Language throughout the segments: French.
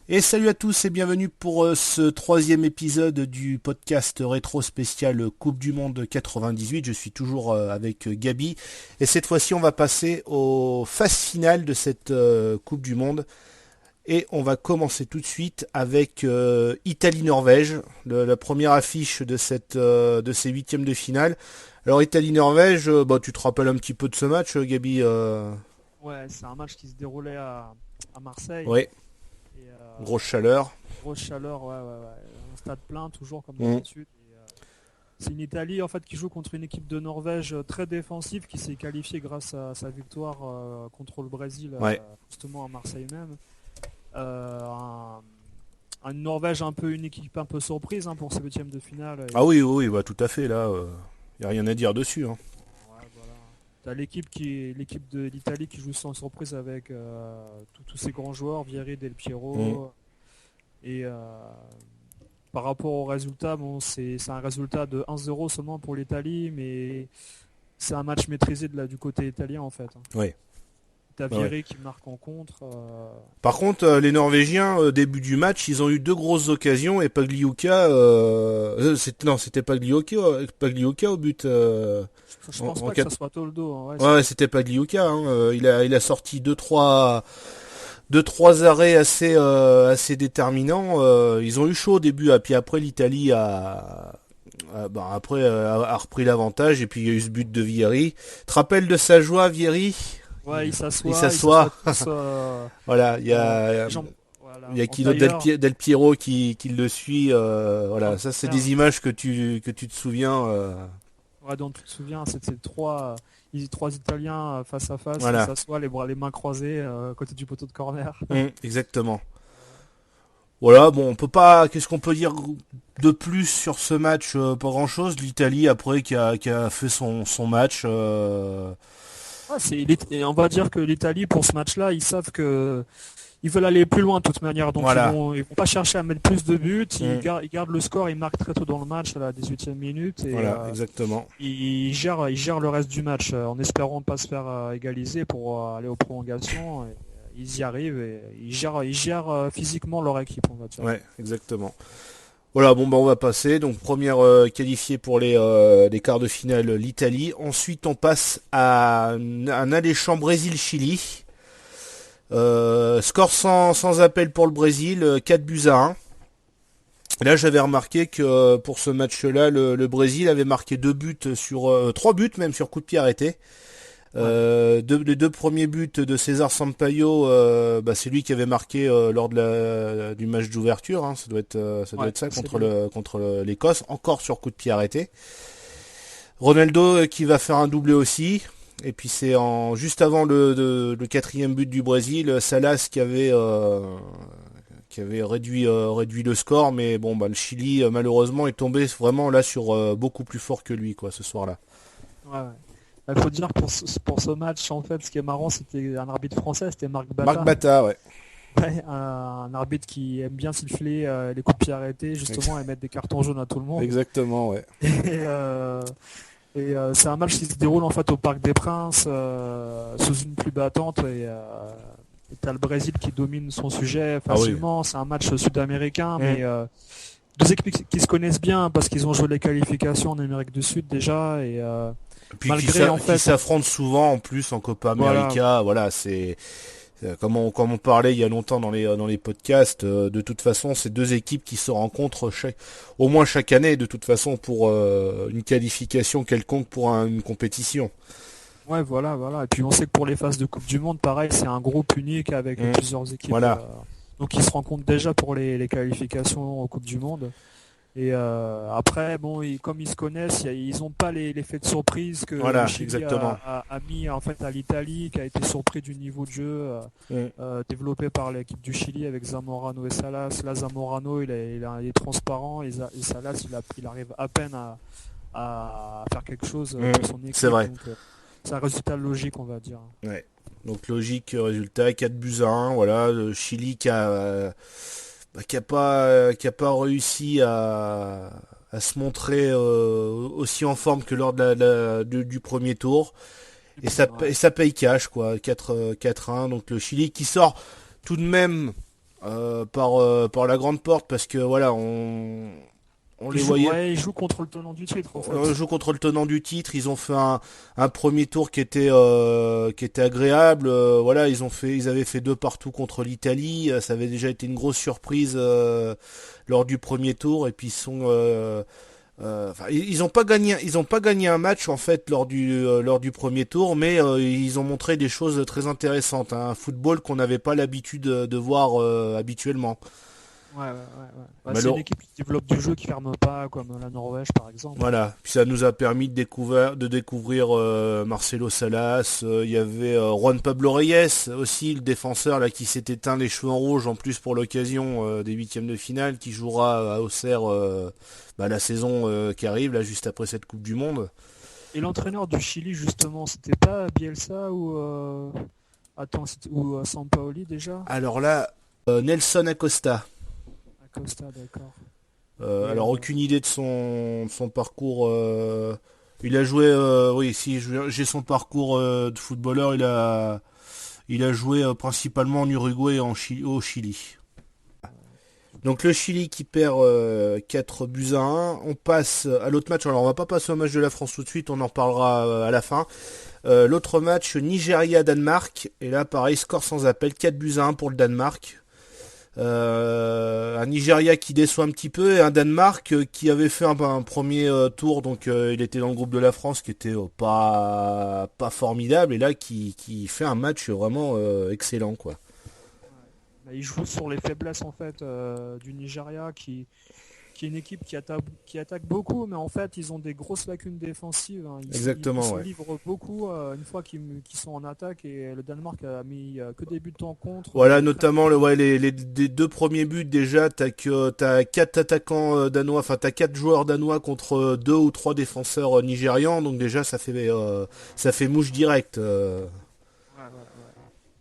Et salut à tous et bienvenue pour ce troisième épisode du podcast rétro spécial Coupe du Monde 98. Je suis toujours avec Gabi et cette fois-ci on va passer aux phases finales de cette Coupe du Monde et on va commencer tout de suite avec Italie-Norvège, la première affiche de ces huitièmes de finale. Alors Italie-Norvège, tu te rappelles un petit peu de ce match, Gabi Ouais, c'est un match qui se déroulait à Marseille. Oui, Et grosse chaleur. grosse chaleur, ouais. Un stade plein, toujours comme Mm. d'habitude. C'est une Italie en fait qui joue contre une équipe de Norvège très défensive qui s'est qualifiée grâce à sa victoire contre le Brésil, Ouais. justement à Marseille même. Euh, un, une Norvège une équipe un peu surprise pour ce huitième de finale. Ah oui, oui, oui, bah tout à fait, là, y a rien à dire dessus, hein. Ouais, voilà. T'as l'équipe de l'Italie qui joue sans surprise avec tous ces grands joueurs, Vieri, Del Mm. Piero. Et par rapport au résultat, bon, c'est un résultat de 1-0 seulement pour l'Italie, mais c'est un match maîtrisé du côté italien en fait. Ouais. T'as Ouais, ouais. Vieri qui marque en contre. Par contre, les Norvégiens, début du match, ils ont eu deux grosses occasions et Pagliuca, non, c'était Pagliuca au but. Je En, pense en pas que ça quatre- soit Toldo, hein. Ouais, Ouais, c'était Pagliuca. Hein, il a sorti deux, trois arrêts assez déterminants. Ils ont eu chaud au début, puis après l'Italie a repris l'avantage et puis il y a eu ce but de Vieri. Tu te rappelles de sa joie, Vieri? ouais, Il ils s'assoient s'assoit. tous Voilà, les jambes, il voilà, y a en Kilo tailleur, Del Piero qui le suit. en Voilà, ça c'est tailleur. des images que tu te souviens. Ouais, donc tu te souviens, c'était trois Italiens face à face qui Voilà. s'assoient, les mains croisées à côté du poteau de corner. Exactement. Voilà, bon, on peut pas. Qu'est-ce qu'on peut dire de plus sur ce match? Pas grand-chose. L'Italie après qui a fait son match. Ouais, et on va dire que l'Italie pour ce match-là, ils savent que ils veulent aller plus loin de toute manière, donc Voilà. ils vont pas chercher à mettre plus de buts. Mm, Ils gardent le score, ils marquent très tôt dans le match à la 18e minute et voilà, exactement. ils gèrent le reste du match en espérant pas se faire égaliser pour aller aux prolongations. Et, ils y arrivent et ils gèrent physiquement leur équipe, on va dire. Ouais, exactement. Voilà, bon bah on va passer. Donc première qualifiée pour les quarts de finale, l'Italie. Ensuite on passe à un alléchant Brésil-Chili. Score sans appel pour le Brésil, 4 buts à 1. Là j'avais remarqué que pour ce match-là, le Brésil avait marqué deux buts sur 3 buts même sur coup de pied arrêté. Ouais, Les deux premiers buts de César Sampaio, c'est lui qui avait marqué lors du match d'ouverture. Hein. Ça doit être ça c'est contre lui. l'Écosse, encore sur coup de pied arrêté. Ronaldo qui va faire un doublé aussi. Et puis c'est juste avant le quatrième but du Brésil, Salas qui avait réduit le score, mais bon le Chili malheureusement est tombé vraiment là sur beaucoup plus fort que lui quoi ce soir-là. Ouais. Il faut dire pour ce match, en fait, ce qui est marrant, c'était un arbitre français, c'était Marc Marc Bata. Bata, ouais. Ouais, un arbitre qui aime bien siffler les coups de pied arrêtés, justement, et mettre des cartons jaunes à tout le monde. Exactement, ouais. Et, c'est un match qui se déroule en fait au Parc des Princes, sous une pluie battante, et t'as le Brésil qui domine son sujet Ah oui. facilement. C'est un match sud-américain, Mm. mais deux équipes qui se connaissent bien parce qu'ils ont joué les qualifications en Amérique du Sud déjà, et Et puis malgré en qui fait, s'affrontent souvent en plus en Copa voilà. América, voilà, c'est comme on parlait il y a longtemps dans les podcasts, de toute façon, c'est deux équipes qui se rencontrent au moins chaque année, de toute façon, pour une qualification quelconque pour une compétition. Ouais, voilà. Et puis on sait que pour les phases de Coupe du Monde, pareil, c'est un groupe unique avec Mm. plusieurs équipes. Voilà, Donc ils se rencontrent déjà pour les qualifications aux Coupes du Monde. Et après, bon, comme ils se connaissent, ils n'ont pas l'effet de surprise que le voilà, Chili exactement. a mis en fait à l'Italie, qui a été surpris du niveau de jeu Mm. développé par l'équipe du Chili avec Zamorano et Salas. Là, Zamorano, il est transparent et Salas, il arrive à peine à faire quelque chose Mm. pour son C'est équipe. vrai. Donc c'est un résultat logique, on va dire. Ouais. Donc logique résultat, 4 buts à 1, voilà, le Chili qui a pas réussi à se montrer aussi en forme que lors du premier tour. Et ça, Ouais. et ça paye cash, quoi. 4-1. Donc le Chili qui sort tout de même par la grande porte parce que voilà, on les voyait. Ouais, ils jouent contre le tenant du titre en On fait. joue contre le tenant du titre. Ils ont fait un premier tour qui était agréable. Voilà, ils avaient fait 2 partout contre l'Italie. Ça avait déjà été une grosse surprise lors du premier tour. Et puis ils ont pas gagné un match en fait lors du premier tour, mais ils ont montré des choses très intéressantes. Hein. Un football qu'on n'avait pas l'habitude de voir habituellement. Ouais. Bah, c'est une Malheure- équipe qui développe du jeu qui ferme pas, comme la Norvège par exemple. Voilà, puis ça nous a permis de découvrir Marcelo Salas. Il y avait Juan Pablo Reyes aussi, le défenseur là qui s'est éteint les cheveux en rouge en plus pour l'occasion des huitièmes de finale, qui jouera à Auxerre la saison qui arrive là juste après cette Coupe du Monde. Et l'entraîneur du Chili justement, c'était pas Bielsa ou Sampaoli déjà? Alors là, Nelson Acosta. Acosta, d'accord. Et Alors aucune idée de son parcours. Il a joué, oui, si j'ai son parcours de footballeur, il a joué principalement en Uruguay et au Chili. Donc le Chili qui perd 4 buts à 1. On passe à l'autre match. Alors on va pas passer au match de la France tout de suite, on en reparlera à la fin. L'autre match, Nigeria-Danemark. Et là pareil, score sans appel, 4 buts à 1 pour le Danemark. Un Nigeria qui déçoit un petit peu et un Danemark qui avait fait un premier tour, donc il était dans le groupe de la France qui était pas formidable et là qui fait un match vraiment excellent quoi. bah, il joue sur les faiblesses en fait du Nigeria qui est une équipe qui attaque beaucoup, mais en fait ils ont des grosses lacunes défensives. Hein. Ils Exactement se ouais. livrent beaucoup une fois qu'ils sont en attaque et le Danemark a mis que des buts en contre. Voilà notamment les 2 premiers buts déjà t'as 4 attaquants danois, enfin t'as 4 joueurs danois contre 2 ou 3 défenseurs nigérians donc déjà ça fait mouche directe. Ouais.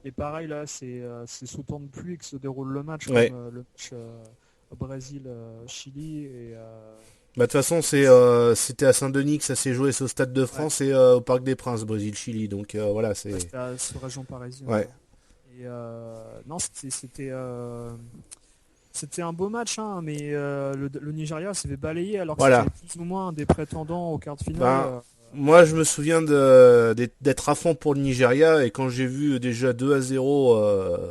Et pareil là, c'est sous temps de pluie que se déroule le match, comme Ouais. le match Brésil-Chili Bah, de toute façon, c'était à Saint-Denis que ça s'est joué, c'est au Stade de ouais, France et au Parc des Princes, Brésil-Chili. Donc voilà, ouais, c'est. c'était sur région parisienne. Ouais. Ouais. Et non, c'était un beau match, hein, mais le Nigeria s'est fait balayer alors que Voilà. c'était plus ou moins un des prétendants aux quarts de finale. Ben, moi, je me souviens d'être à fond pour le Nigeria et quand j'ai vu déjà 2-0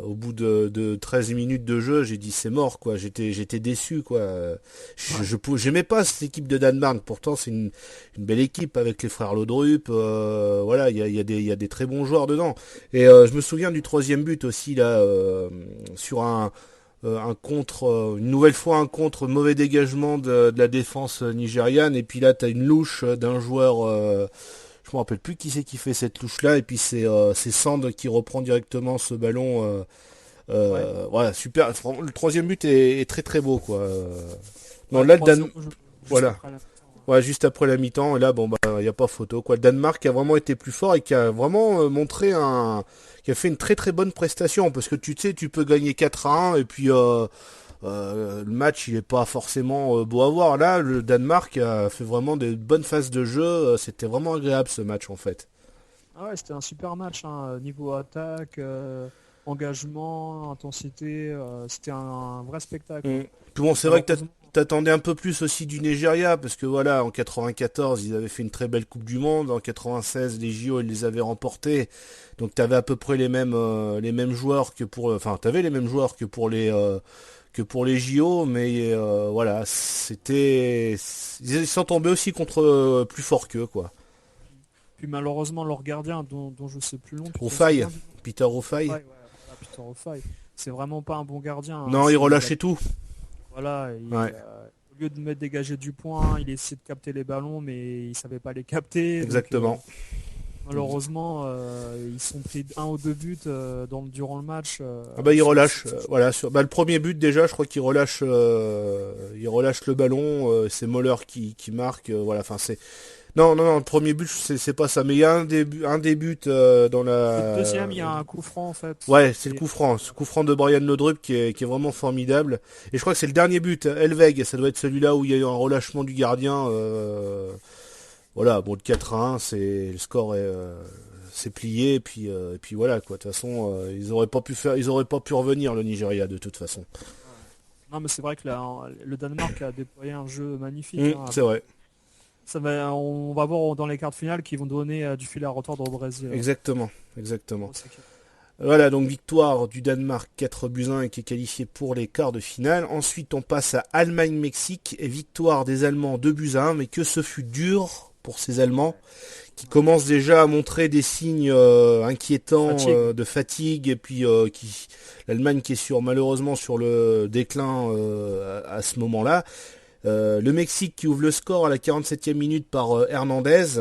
au bout de 13 minutes de jeu, j'ai dit c'est mort quoi. J'étais déçu quoi. Ouais. J'aimais pas cette équipe de Danemark. Pourtant, c'est une belle équipe avec les frères Laudrup. Voilà, il y a des très bons joueurs dedans. Et je me souviens du troisième but aussi là sur un contre, une nouvelle fois un contre, mauvais dégagement de la défense nigériane, et puis là t'as une louche d'un joueur, je me rappelle plus qui c'est qui fait cette louche là, et puis c'est Sand qui reprend directement ce ballon. Ouais. Voilà, super. Le troisième but est très très beau quoi. Non Ouais, là le 3-0 juste voilà. après la mi-temps. Ouais, juste après la mi-temps, et là, bon, bah, il n'y a pas photo, quoi. Le Danemark a vraiment été plus fort et qui a vraiment qui a fait une très très bonne prestation, parce que tu sais, tu peux gagner 4-1, et puis le match, il est pas forcément beau à voir. Là, le Danemark a fait vraiment des bonnes phases de jeu, c'était vraiment agréable ce match, en fait. Ah ouais, c'était un super match, hein, niveau attaque, engagement, intensité, c'était un vrai spectacle. Mm. Hein. Puis bon, c'est vrai que Malheureusement, t'attendais un peu plus aussi du Nigeria, parce que voilà, en 94, ils avaient fait une très belle Coupe du Monde, en 96, les JO, ils les avaient remportés, donc t'avais à peu près les mêmes joueurs que pour, enfin, t'avais les mêmes joueurs que pour les JO, mais voilà, ils sont tombés aussi contre plus fort qu'eux, quoi. puis malheureusement leur gardien, dont je sais plus le nom, tu te Roufaille, souviens du nom? Peter Roufaille. Ouais, voilà, Peter Offaï. C'est vraiment pas un bon gardien. Hein, Non, il relâchait tout. voilà, Ouais, au lieu de mettre dégager du point, il essayait de capter les ballons, mais il savait pas les capter. Donc exactement. malheureusement, ils sont pris 1 ou 2 buts durant le match. Ah bah il sur relâche, ce- voilà, le premier but déjà, je crois il relâche le ballon, c'est Moller qui marque, voilà, enfin c'est, non, le premier but c'est pas ça, mais il y a un des buts dans Le la, deuxième, il y a un coup franc en fait. ouais, c'est le Et, coup franc, ce coup franc de Brian Laudrup qui est vraiment formidable, et je crois que c'est le dernier but, Helveg, ça doit être celui-là où il y a eu un relâchement du gardien, voilà, bon le 4-1, c'est le score est c'est plié, et puis voilà quoi. De toute façon, ils auraient pas pu revenir le Nigeria de toute façon. Non, mais c'est vrai que le Danemark a déployé un jeu magnifique. C'est vrai. On va voir dans les quarts de finale qui vont donner du fil à retordre au Brésil. Exactement. Voilà, donc victoire du Danemark 4-1 qui est qualifié pour les quarts de finale. Ensuite, on passe à Allemagne-Mexique et victoire des Allemands 2-1, mais que ce fut dur pour ces Allemands qui commencent déjà à montrer des signes inquiétants de fatigue, et puis l'Allemagne qui est malheureusement sur le déclin à ce moment-là. Le Mexique qui ouvre le score à la 47e minute par Hernandez.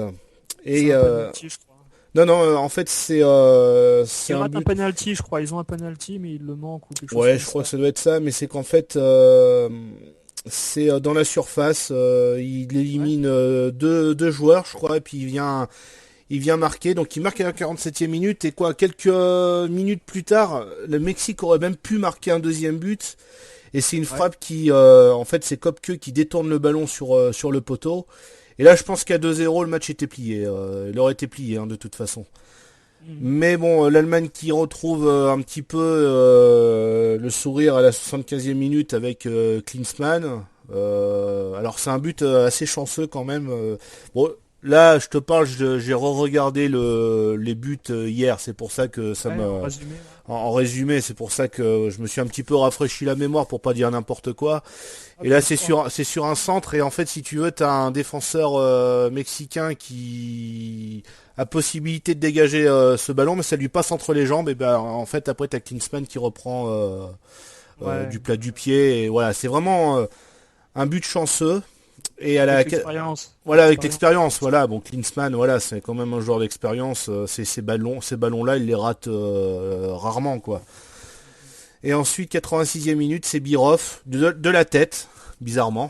Et c'est un penalty, je crois. non, en fait c'est Ils ratent un penalty, je crois. Ils ont un penalty, mais il le manque ou quelque chose. Ouais, je crois que ça doit être ça, mais c'est qu'en fait c'est dans la surface, il élimine deux joueurs, je crois, et puis il vient marquer. Donc il marque à la 47e minute, et quoi, quelques minutes plus tard, le Mexique aurait même pu marquer un deuxième but. Et c'est une frappe qui, en fait, c'est Kopke qui détourne le ballon sur le poteau. Et là, je pense qu'à 2-0, le match était plié. Il aurait été plié, de toute façon. Mais bon, l'Allemagne qui retrouve un petit peu le sourire à la 75e minute avec Klinsmann. Alors c'est un but assez chanceux quand même. Bon, là, je te parle, j'ai re-regardé les buts hier. C'est pour ça que ça me... En résumé, c'est pour ça que je me suis un petit peu rafraîchi la mémoire pour pas dire n'importe quoi. Et là, c'est sur un centre, et en fait, si tu veux, t'as un défenseur mexicain qui a possibilité de dégager ce ballon, mais ça lui passe entre les jambes, et ben en fait, après, t'as Klinsmann qui reprend du plat du pied, et voilà, c'est vraiment un but chanceux. Et à avec l'expérience. Voilà, avec l'expérience, voilà. Bon, Klinsmann, voilà, c'est quand même un joueur d'expérience. Ces ballons-là, il les rate rarement, quoi. Et ensuite, 86e minute, c'est Birov de la tête, bizarrement.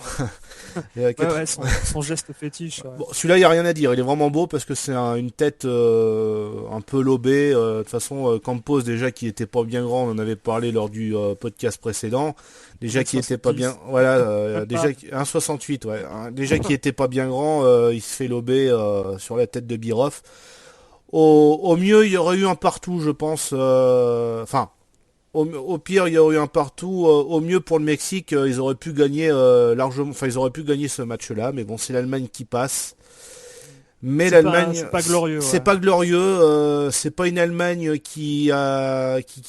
Son geste fétiche. Ouais. Bon, celui-là, il n'y a rien à dire. Il est vraiment beau parce que c'est une tête un peu lobée. De toute façon, Campos, déjà, qui était pas bien grand, on en avait parlé lors du podcast précédent. Déjà qui était pas bien, voilà, déjà 1,68, ouais. Déjà qui était pas bien grand, il se fait lober sur la tête de Birov. Au mieux, il y aurait eu un partout, je pense. Enfin, au pire, il y aurait eu un partout. Au mieux pour le Mexique, ils auraient pu gagner largement. Enfin, ils auraient pu gagner ce match-là, mais bon, c'est l'Allemagne qui passe. Mais l'Allemagne, c'est pas glorieux. C'est pas glorieux. C'est pas une Allemagne qui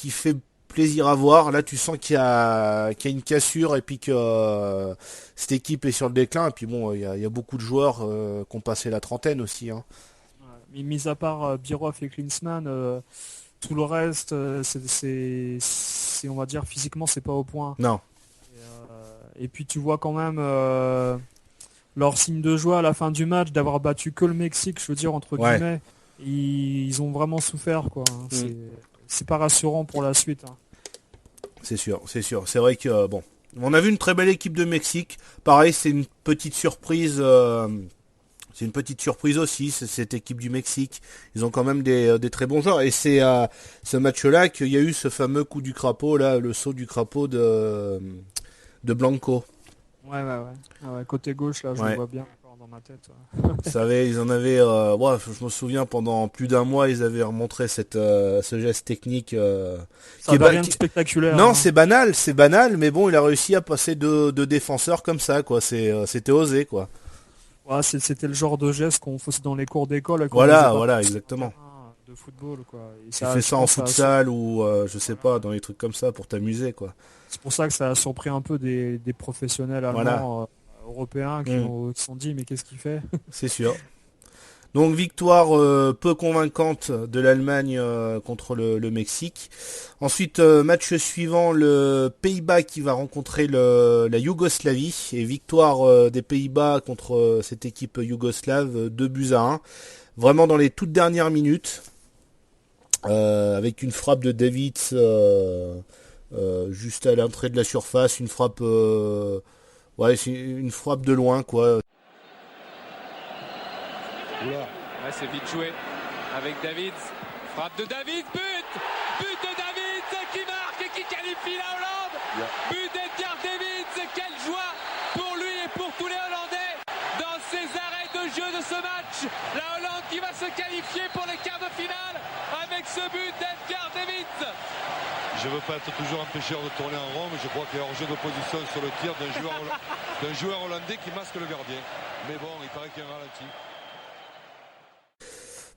fait plaisir à voir. Là, tu sens qu'il y a une cassure, et puis que cette équipe est sur le déclin. Et puis bon, il y a beaucoup de joueurs qui ont passé la trentaine aussi. Mais mis à part Birov et Klinsmann, tout le reste, c'est, on va dire, physiquement, c'est pas au point. Non. Et puis tu vois quand même leur signe de joie à la fin du match, d'avoir battu que le Mexique, je veux dire, entre guillemets. Ils ont vraiment souffert, quoi. C'est pas rassurant pour la suite. C'est sûr. C'est vrai que bon, on a vu une très belle équipe de Mexique. Pareil, c'est une petite surprise. C'est une petite surprise aussi, cette équipe du Mexique. Ils ont quand même des très bons joueurs. Et c'est à ce match-là qu'il y a eu ce fameux coup du crapaud, là, le saut du crapaud de Blanco. Ouais. Côté gauche, là, je le vois bien encore dans ma tête. Vous savez, ils en avaient... je me souviens, pendant plus d'un mois, ils avaient remontré ce geste technique... ça n'a rien de spectaculaire. Non, c'est banal, mais bon, il a réussi à passer de défenseurs comme ça, quoi. C'était osé, quoi. Ouais, c'était le genre de geste qu'on faisait dans les cours d'école. Voilà, exactement. De football, quoi. Et tu fais ça en futsal ou je sais pas, dans les trucs comme ça pour t'amuser, quoi. C'est pour ça que ça a surpris un peu des professionnels allemands, européens qui se sont dit mais qu'est-ce qu'il fait. C'est sûr. Donc victoire peu convaincante de l'Allemagne contre le Mexique. Ensuite, match suivant, le Pays-Bas qui va rencontrer la Yougoslavie. Et victoire des Pays-Bas contre cette équipe yougoslave, 2-1. Vraiment dans les toutes dernières minutes. Avec une frappe de Davids juste à l'entrée de la surface. Une frappe... c'est une frappe de loin, quoi. Ouais, c'est vite joué avec Davids. Frappe de Davids, but de Davids qui marque et qui qualifie la Hollande. But d'Edgar Davids, quelle joie pour lui et pour tous les Hollandais dans ces arrêts de jeu de ce match. La Hollande qui va se qualifier pour les quarts de finale. ce but d'Edgar Davids. Je ne veux pas être toujours un pêcheur de tourner en rond, mais je crois qu'il y a hors-jeu d'opposition sur le tir d'un joueur hollandais qui masque le gardien. Mais bon, il paraît qu'il y a un ralenti.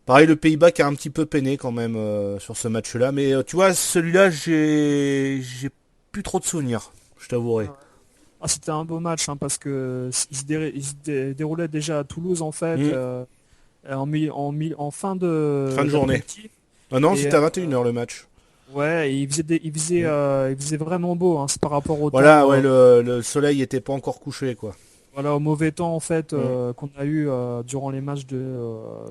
Pareil, le Pays-Bas qui a un petit peu peiné quand même sur ce match-là. Mais tu vois, celui-là, j'ai plus trop de souvenirs, je t'avouerai. Ah, c'était un beau match, hein, parce que il se déroulait déjà à Toulouse, en fait, en fin de journée. Ah non, et, c'était à 21h le match. Ouais, et il faisait vraiment beau, hein, c'est par rapport au voilà, temps. Ouais, le soleil était pas encore couché, quoi. Voilà, au mauvais temps en fait qu'on a eu durant les matchs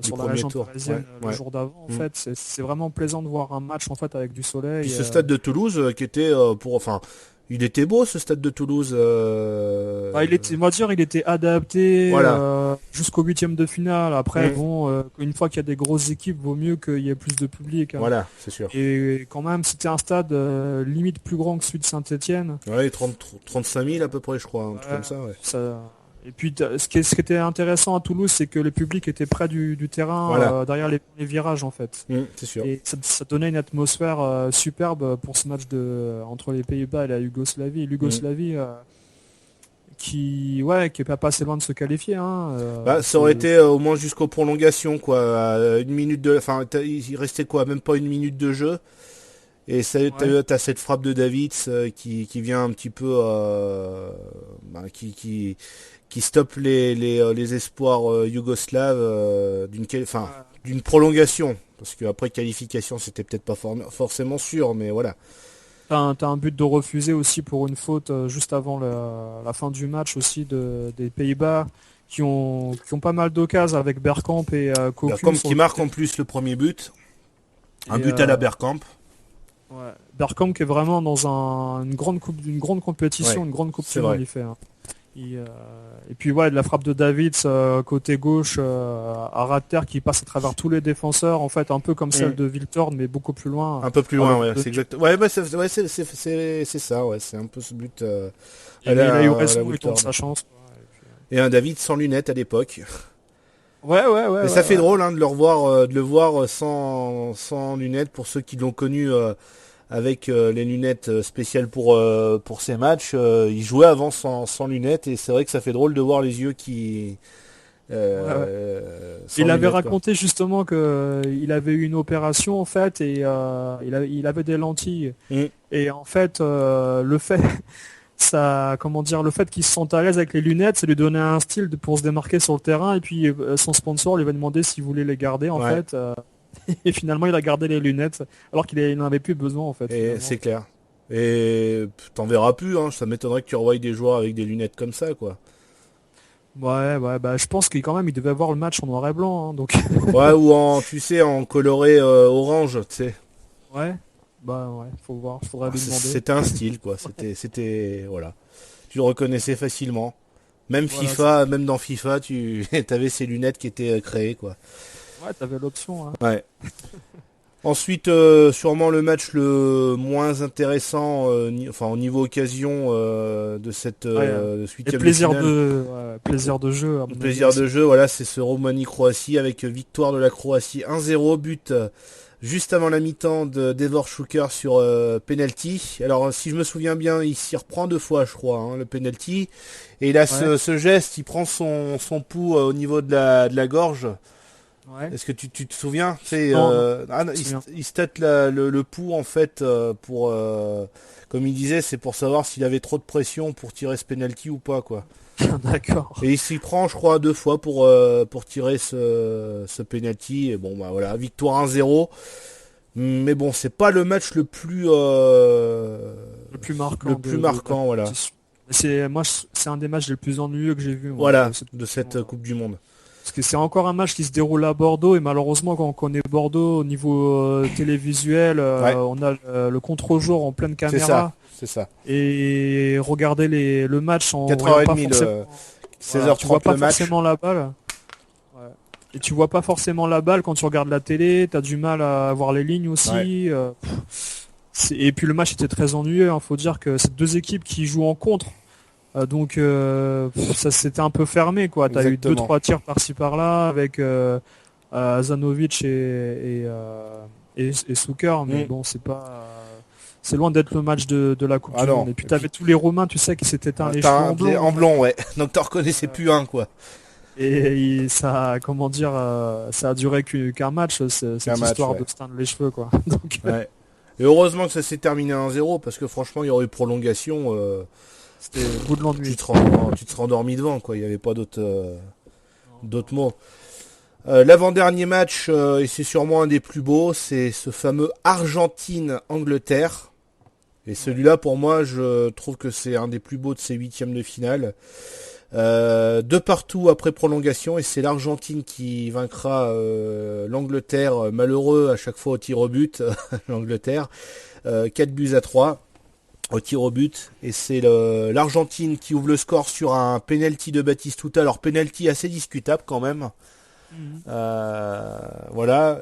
sur la région parisienne le jour d'avant. En fait, c'est vraiment plaisant de voir un match en fait avec du soleil. Puis ce stade de Toulouse qui était il était beau ce stade de Toulouse. Il était adapté jusqu'au 8e de finale. Après, une fois qu'il y a des grosses équipes, vaut mieux qu'il y ait plus de public. Hein. Voilà, c'est sûr. Et quand même, c'était un stade limite plus grand que celui de Saint-Etienne. Ouais, 35 000 à peu près, je crois, un truc comme ça. Ouais. Et puis, ce qui était intéressant à Toulouse, c'est que le public était près du terrain, derrière les virages, en fait. C'est sûr. Et ça donnait une atmosphère superbe pour ce match entre les Pays-Bas et la Yougoslavie. L'Yougoslavie, qui est pas passé loin de se qualifier. Hein, ça aurait été au moins jusqu'aux prolongations, quoi. Il restait quoi, même pas une minute de jeu. Et t'as cette frappe de Davids qui vient un petit peu qui stoppe les espoirs yougoslaves d'une prolongation, parce qu'après qualification c'était peut-être pas forcément sûr, mais voilà. T'as un but de refusé aussi pour une faute juste avant la fin du match aussi des Pays-Bas qui ont pas mal d'occasions avec Bergkamp et Cocu. Bergkamp qui marque en plus le premier but, un but à la Bergkamp. Ouais. Bergkamp qui est vraiment dans une grande compétition, une grande coupe du monde, il fait. Hein. Et puis de la frappe de Davids côté gauche à ras de terre qui passe à travers tous les défenseurs, en fait un peu comme celle de Wiltord mais beaucoup plus loin. Un peu plus loin, c'est exact. C'est ça, c'est un peu ce but. Il a eu raison, il tombe sa chance. Et un David sans lunettes à l'époque. Ouais. Et ça fait drôle de le voir sans lunettes pour ceux qui l'ont connu avec les lunettes spéciales pour ces matchs. Il jouait avant sans lunettes et c'est vrai que ça fait drôle de voir les yeux qui... Il avait raconté justement qu'il avait eu une opération en fait et il avait des lentilles. Et en fait le fait qu'il se sente à l'aise avec les lunettes, ça lui donnait un style pour se démarquer sur le terrain. Et puis son sponsor lui avait demandé s'il voulait les garder en fait. Et finalement il a gardé les lunettes alors qu'il n'en avait plus besoin en fait. Et c'est clair. Et t'en verras plus, hein. Ça m'étonnerait que tu revoies des joueurs avec des lunettes comme ça, quoi. Je pense qu'il devait avoir le match en noir et blanc, hein, donc. Ou en coloré orange, tu sais. Faut voir, faudrait lui demander. C'était un style, quoi. C'était voilà. Tu le reconnaissais facilement. Même dans FIFA, tu avais ces lunettes qui étaient créées, quoi. Ouais, t'avais l'option. Hein. Ouais. Ensuite, sûrement le match le moins intéressant, au niveau occasion de cette suite. Plaisir de jeu. Plaisir de jeu, voilà, c'est ce Roumanie-Croatie avec victoire de la Croatie 1-0, but juste avant la mi-temps de Devor Šuker sur penalty. Alors, si je me souviens bien, il s'y reprend 2 fois, je crois, hein, le penalty. Et il a ce geste, il prend son pouls au niveau de la gorge. Ouais. Est-ce que tu te souviens? Il se tâte le pouls en fait pour comme il disait, c'est pour savoir s'il avait trop de pression pour tirer ce penalty ou pas, quoi. D'accord. Et il s'y prend, je crois, 2 fois pour tirer ce penalty. Et bon, voilà, victoire 1-0. Mais bon, c'est pas le match le plus marquant, voilà. C'est un des matchs les plus ennuyeux que j'ai vu. Voilà, de cette Coupe du Monde. Parce que c'est encore un match qui se déroule à Bordeaux et malheureusement quand on connaît Bordeaux au niveau télévisuel, on a le contre-jour en pleine caméra. C'est ça. Et regarder le match en 4h30, 16h30 tu vois pas le match. Forcément la balle. Ouais. Et tu vois pas forcément la balle quand tu regardes la télé, t'as du mal à voir les lignes aussi. Et puis le match était très ennuyeux, faut dire que c'est 2 équipes qui jouent en contre. Donc ça c'était un peu fermé, quoi. T'as eu 2-3 tirs par-ci par-là avec Zanovic et et Souker, mais bon, c'est loin d'être le match de la Coupe du Monde. Et puis t'avais tous les Romains, tu sais, qui s'étaient éteints les cheveux en blond. En blond, ouais. Donc t'en reconnaissais plus un, quoi. Et ça, comment dire, ça a duré qu'un match, cette histoire de se teindre les cheveux, quoi. Donc, ouais. Et heureusement que ça s'est terminé 1-0, parce que franchement, il y aurait eu prolongation. C'était le bout de l'ennui. Tu te serais endormi devant, quoi. Il n'y avait pas d'autres mots. L'avant-dernier match, et c'est sûrement un des plus beaux, c'est ce fameux Argentine-Angleterre. Et celui-là, pour moi, je trouve que c'est un des plus beaux de ces huitièmes de finale. 2-2 après prolongation, et c'est l'Argentine qui vaincra l'Angleterre, malheureux à chaque fois au tir au but, l'Angleterre, 4-3 au tir au but, et c'est l'Argentine qui ouvre le score sur un penalty de Batistuta, alors penalty assez discutable quand même. Voilà.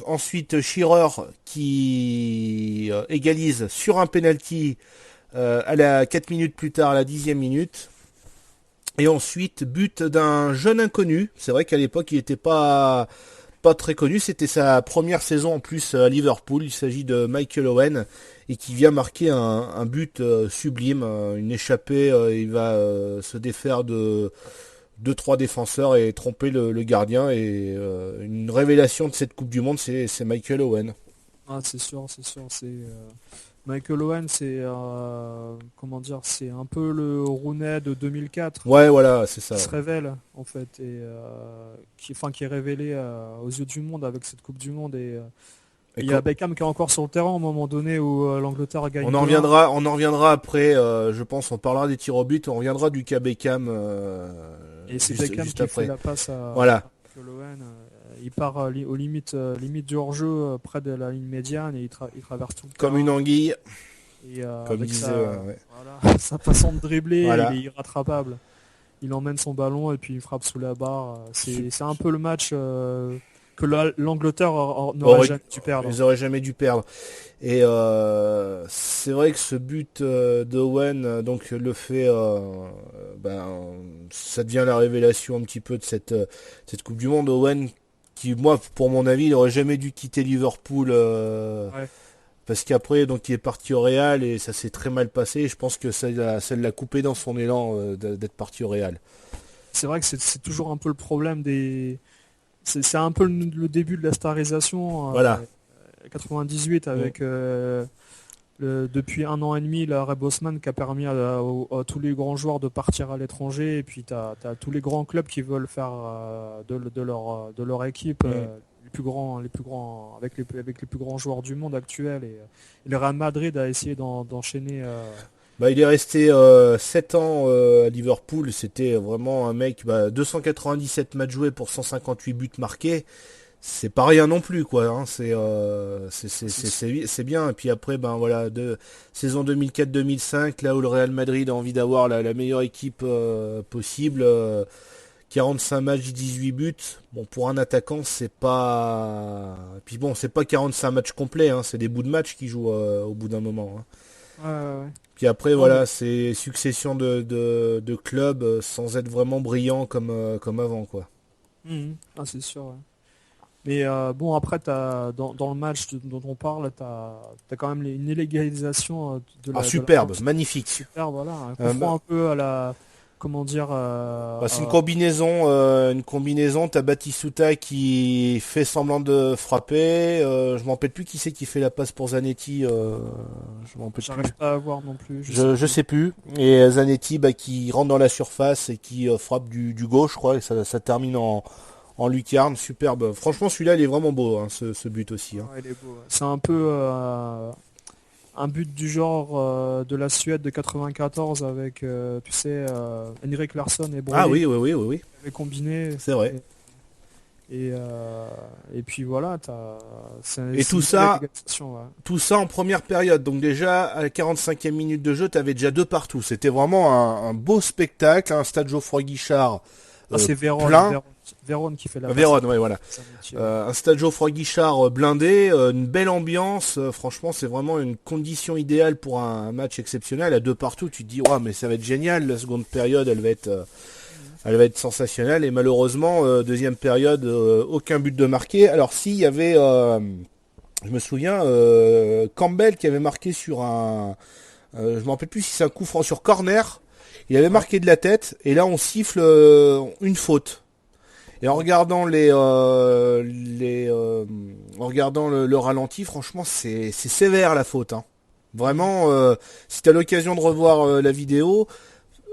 Ensuite Shearer qui égalise sur un penalty à la 4 minutes plus tard, à la 10e minute. Et ensuite, but d'un jeune inconnu. C'est vrai qu'à l'époque, il n'était pas très connu. C'était sa première saison en plus à Liverpool. Il s'agit de Michael Owen et qui vient marquer un but sublime, une échappée. Il va se défaire de 2-3 défenseurs et tromper le gardien. Et une révélation de cette Coupe du Monde, c'est Michael Owen. Ah, c'est sûr. Michael Owen, c'est comment dire, c'est un peu le Rooney de 2004. Ouais, voilà, c'est ça. Qui se révèle en fait et qui est révélé aux yeux du monde avec cette Coupe du Monde et il y a Beckham qui est encore sur le terrain au moment donné où l'Angleterre gagne. On en reviendra après. Je pense, on parlera des tirs au but. On reviendra du cas Beckham. Et c'est Beckham qui fait la passe à Michael Owen. Il part aux limites du hors-jeu près de la ligne médiane et il traverse tout le comme une anguille. Et comme avec il disait, sa façon de dribbler, voilà. il est irrattrapable. Il emmène son ballon et puis il frappe sous la barre. C'est un peu le match que l'Angleterre n'aurait jamais dû perdre. Ils auraient jamais dû perdre. Et c'est vrai que ce but d'Owen, donc le fait, ça devient la révélation un petit peu de cette Coupe du Monde. Owen, qui moi, pour mon avis, il n'aurait jamais dû quitter Liverpool. Parce qu'après, donc, il est parti au Real et ça s'est très mal passé. Je pense que ça l'a coupé dans son élan d'être parti au Real. C'est vrai que c'est toujours un peu le problème des... C'est un peu le début de la starisation. Voilà. 98 avec depuis 1 an et demi l'arrêt Bosman qui a permis à tous les grands joueurs de partir à l'étranger et puis tu as tous les grands clubs qui veulent faire de leur équipe les plus grands avec les plus grands joueurs du monde actuels et le Real Madrid a essayé d'enchaîner il est resté 7 ans à Liverpool. C'était vraiment un mec, 297 matchs joués pour 158 buts marqués. C'est pas rien non plus, quoi. Hein. C'est bien. Et puis après, de saison 2004-2005, là où le Real Madrid a envie d'avoir la meilleure équipe possible, 45 matchs, 18 buts. Bon, pour un attaquant, c'est pas. Puis bon, c'est pas 45 matchs complets. Hein. C'est des bouts de match qui jouent au bout d'un moment. Hein. Ouais. Puis après, c'est succession de clubs sans être vraiment brillants comme avant, quoi. Ah, c'est sûr. Ouais. Mais après, dans le match dont on parle, t'as quand même une illégalisation de la... superbe, magnifique. Superbe, voilà. On comprend un peu à la... Comment dire... c'est une combinaison. T'as Batistuta qui fait semblant de frapper. Je m'en rappelle plus qui c'est qui fait la passe pour Zanetti. Je m'en rappelle plus. J'arrive pas à voir non plus. Je sais plus. Et Zanetti qui rentre dans la surface et qui frappe du gauche, je crois. Et ça termine en lucarne, superbe. Franchement, celui-là, il est vraiment beau, hein, ce but aussi. Hein. Ouais, il est beau. C'est un peu un but du genre de la Suède de 94 avec, Henrik Larsson et Brolin. Ah oui. Avait combiné. C'est vrai. Et puis voilà, tout ça en première période. Donc déjà, à la 45e minute de jeu, tu avais déjà 2 partout. C'était vraiment un beau spectacle, un stade Geoffroy-Guichard. C'est plein. Vérone qui fait la Vérone, ouais, voilà. Un stade Geoffroy-Guichard blindé, une belle ambiance. Franchement, c'est vraiment une condition idéale pour un match exceptionnel. À 2 partout, tu te dis, mais ça va être génial. La seconde période, elle va être sensationnelle. Et malheureusement, deuxième période, aucun but de marqué. Alors, s'il y avait je me souviens, Campbell qui avait marqué sur un... je me rappelle plus si c'est un coup franc sur corner. Il avait marqué de la tête, et là on siffle une faute. Et en regardant en regardant le ralenti, franchement, c'est sévère la faute. Hein. Vraiment, si tu as l'occasion de revoir la vidéo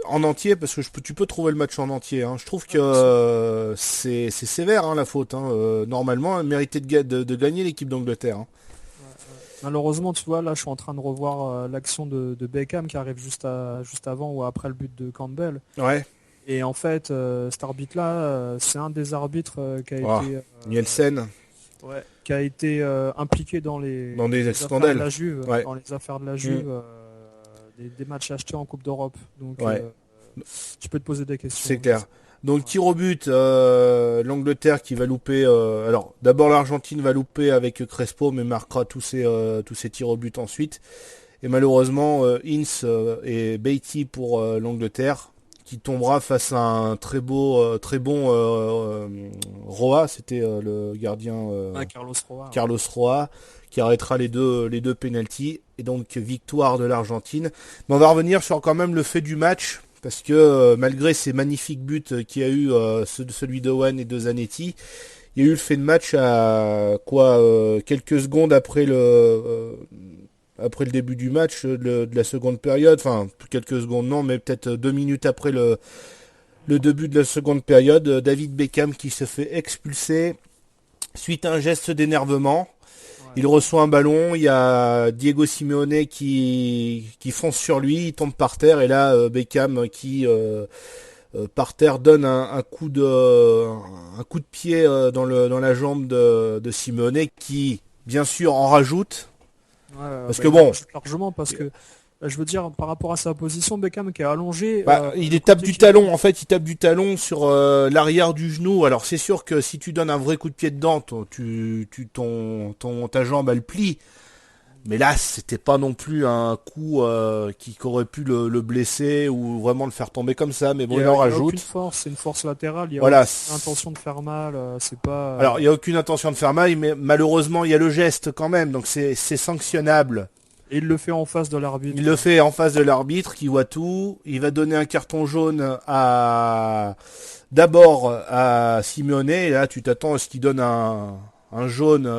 en entier, parce que tu peux trouver le match en entier. Hein, je trouve que c'est sévère hein, la faute. Hein, normalement, elle méritait de gagner l'équipe d'Angleterre. Hein. Malheureusement, tu vois, là, je suis en train de revoir l'action de Beckham qui arrive juste avant ou après le but de Campbell. Ouais. Et en fait, cet arbitre-là, c'est un des arbitres qui a été... Nielsen. Qui a été impliqué dans des scandales. De la Juve, dans les affaires de la Juve, des matchs achetés en Coupe d'Europe. Donc, tu peux te poser des questions. C'est clair. Donc tir au but, l'Angleterre qui va louper. Alors d'abord l'Argentine va louper avec Crespo, mais marquera tous ses tirs au but ensuite. Et malheureusement, Ince et Beatty pour l'Angleterre, qui tombera face à un très bon Roa, c'était le gardien Carlos Roa, qui arrêtera les deux pénaltys. Et donc victoire de l'Argentine. Mais on va revenir sur quand même le fait du match. Parce que malgré ces magnifiques buts qu'il y a eu, celui d'Owen et de Zanetti, il y a eu le fait de match à quelques secondes après le début du match de la seconde période, enfin quelques secondes non, mais peut-être 2 minutes après le début de la seconde période, David Beckham qui se fait expulser suite à un geste d'énervement. Il reçoit un ballon, il y a Diego Simeone qui fonce sur lui, il tombe par terre et là Beckham qui par terre donne un coup de pied dans la jambe de Simeone qui bien sûr en rajoute. Parce que bon, largement parce que je veux dire par rapport à sa position, Beckham qui est allongé, il tape du talon. En fait, il tape du talon sur l'arrière du genou. Alors c'est sûr que si tu donnes un vrai coup de pied dedans, ta jambe elle plie. Mais là, c'était pas non plus un coup qui aurait pu le blesser ou vraiment le faire tomber comme ça. Mais bon, il en rajoute. Aucune force, c'est une force latérale. Il y a aucune intention de faire mal. C'est pas. Alors il y a aucune intention de faire mal, mais malheureusement il y a le geste quand même. Donc c'est sanctionnable. Et il le fait en face de l'arbitre. Il le fait en face de l'arbitre qui voit tout. Il va donner un carton jaune d'abord à Simeone. Et là, tu t'attends à ce qu'il donne un jaune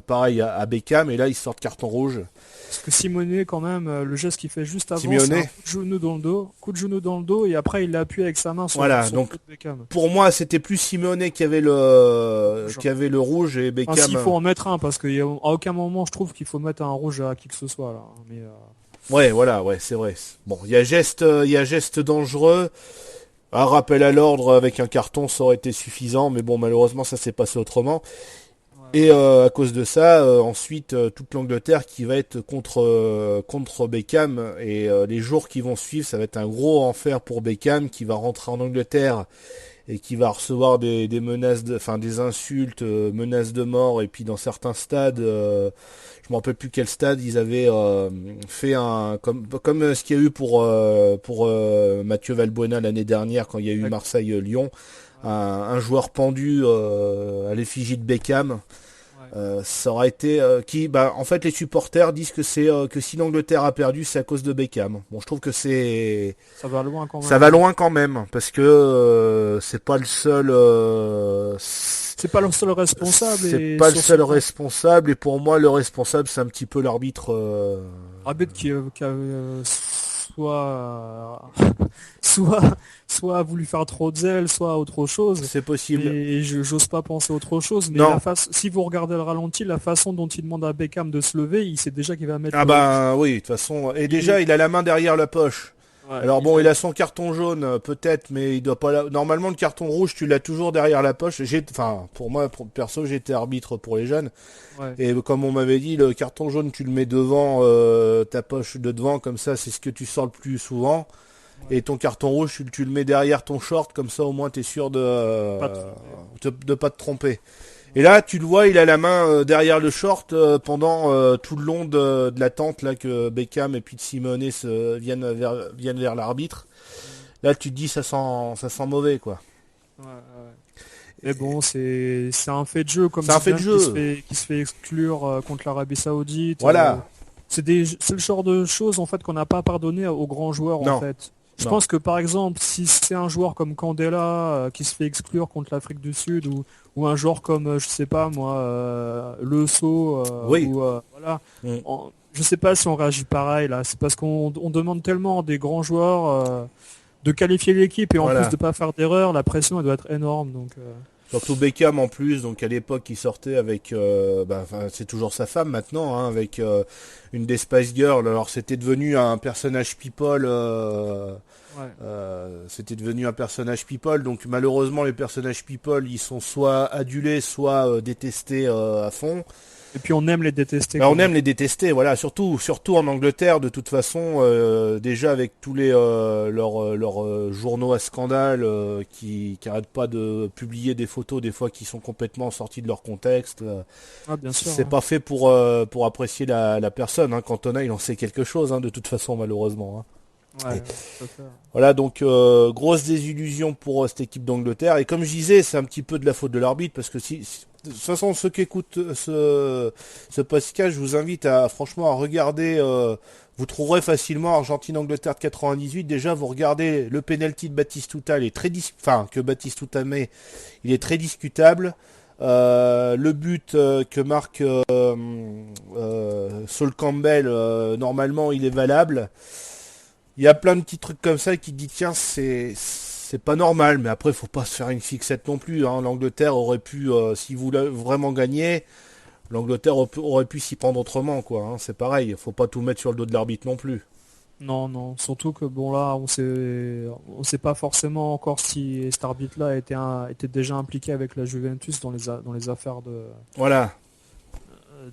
pareil à Beckham. Et là, il sort de carton rouge. Parce que Simeone, quand même, le geste qu'il fait juste avant, c'est un coup de genou dans le dos, et après il l'appuie avec sa main sur le dos de Beckham. Pour moi, c'était plus Simeone qui avait le rouge et Beckham. S'il faut en mettre un, parce qu'à aucun moment je trouve qu'il faut mettre un rouge à qui que ce soit là. Mais, ouais, c'est vrai. Bon, il y a geste dangereux. Un rappel à l'ordre avec un carton, ça aurait été suffisant, mais bon, malheureusement, ça s'est passé autrement. Et à cause de ça, ensuite, toute l'Angleterre qui va être contre Beckham, et les jours qui vont suivre, ça va être un gros enfer pour Beckham qui va rentrer en Angleterre et qui va recevoir des menaces, des insultes, menaces de mort, et puis dans certains stades, je me rappelle plus quel stade, ils avaient fait comme ce qu'il y a eu pour Mathieu Valbuena l'année dernière quand il y a eu Marseille-Lyon, un joueur pendu à l'effigie de Beckham. Ça aurait été en fait les supporters disent que c'est que si l'Angleterre a perdu, c'est à cause de Beckham. Bon, je trouve que ça va loin quand même parce que c'est pas le seul responsable et pour moi le responsable c'est un petit peu l'arbitre qui a soit a voulu faire trop de zèle, soit autre chose. C'est possible. Et j'ose pas penser autre chose. Mais si vous regardez le ralenti, la façon dont il demande à Beckham de se lever, il sait déjà qu'il va mettre. Oui, de toute façon. Et déjà, il a la main derrière la poche. Ouais, alors bon, il a son carton jaune peut-être, mais il doit pas. Normalement, le carton rouge, tu l'as toujours derrière la poche. Pour moi, perso, j'étais arbitre pour les jeunes. Ouais. Et comme on m'avait dit, le carton jaune, tu le mets devant ta poche de devant, comme ça, c'est ce que tu sors le plus souvent. Ouais. Et ton carton rouge, tu le mets derrière ton short, comme ça, au moins, t'es sûr de pas te tromper. Et là, tu le vois, il a la main derrière le short pendant tout le long de la tente là que Beckham et puis Simeone viennent vers l'arbitre. Là, tu te dis ça sent mauvais quoi. Ouais. Mais bon, c'est un fait de jeu comme c'est un fait de jeu qui se fait exclure contre l'Arabie Saoudite. Voilà. C'est le genre de choses en fait qu'on n'a pas pardonné aux grands joueurs Non. en fait. Je pense que par exemple, si c'est un joueur comme Candela qui se fait exclure contre l'Afrique du Sud ou un joueur comme je sais pas moi Le Sceau Oui. voilà. Je sais pas si on réagit pareil là. C'est parce qu'on demande tellement des grands joueurs de qualifier l'équipe et en plus de pas faire d'erreur. La pression elle doit être énorme donc. Surtout Beckham en plus, donc à l'époque il sortait avec, c'est toujours sa femme maintenant, hein, avec une des Spice Girls. Alors c'était devenu un personnage people, donc malheureusement les personnages people ils sont soit adulés, soit détestés à fond. Et puis on aime les détester. On aime les détester, voilà, surtout en Angleterre de toute façon, déjà avec tous les leurs journaux à scandale qui arrêtent pas de publier des photos des fois qui sont complètement sorties de leur contexte. Bien sûr, c'est pas fait pour apprécier la personne. Hein. Cantona il en sait quelque chose, hein, de toute façon malheureusement. Hein. Voilà, donc grosse désillusion pour cette équipe d'Angleterre. Et comme je disais, c'est un petit peu de la faute de l'arbitre parce que de toute façon, ceux qui écoutent ce podcast, je vous invite à regarder. Vous trouverez facilement Argentine-Angleterre de 98. Déjà, vous regardez le penalty de Batistuta, que Batistuta met, il est très discutable. Le but que marque Sol Campbell, normalement, il est valable. Il y a plein de petits trucs comme ça qui dit tiens, c'est pas normal, mais après faut pas se faire une fixette non plus. Hein. L'Angleterre aurait pu, si vous voulez vraiment gagner, l'Angleterre aurait pu s'y prendre autrement, quoi. Hein. C'est pareil, faut pas tout mettre sur le dos de l'arbitre non plus. Non, surtout que bon là, on sait pas forcément encore si cet arbitre-là était déjà impliqué avec la Juventus dans les affaires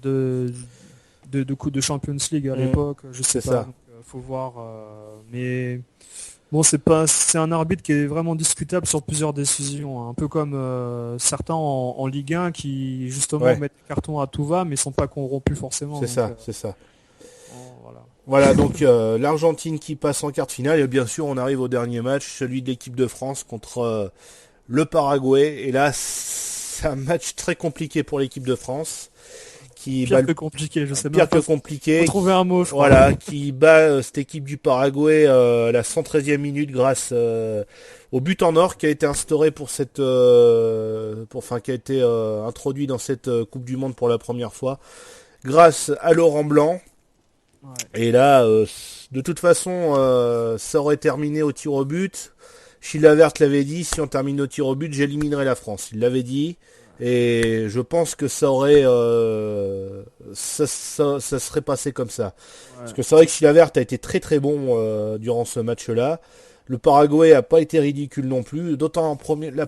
de coups de Champions League à l'époque. Je sais pas. Donc, faut voir, mais. Bon, c'est un arbitre qui est vraiment discutable sur plusieurs décisions, hein. Un peu comme certains en Ligue 1 qui justement mettent des cartons à tout va, mais sont pas corrompus forcément. C'est ça. Voilà, donc l'Argentine qui passe en quart de finale et bien sûr on arrive au dernier match, celui de l'équipe de France contre le Paraguay. Et là, c'est un match très compliqué pour l'équipe de France. Pire que compliqué, je sais pas. Pire que compliqué. Faut trouver un mot, je crois. Voilà, qui bat cette équipe du Paraguay à la 113e minute grâce au but en or qui a été instauré qui a été introduit dans cette Coupe du Monde pour la première fois, grâce à Laurent Blanc. Ouais. Et là, de toute façon, ça aurait terminé au tir au but. Chilavert l'avait dit, si on termine au tir au but, j'éliminerai la France. Il l'avait dit. Et je pense que ça aurait ça serait passé comme ça. Ouais. Parce que c'est vrai que Chilavert a été très très bon durant ce match-là. Le Paraguay a pas été ridicule non plus. D'autant le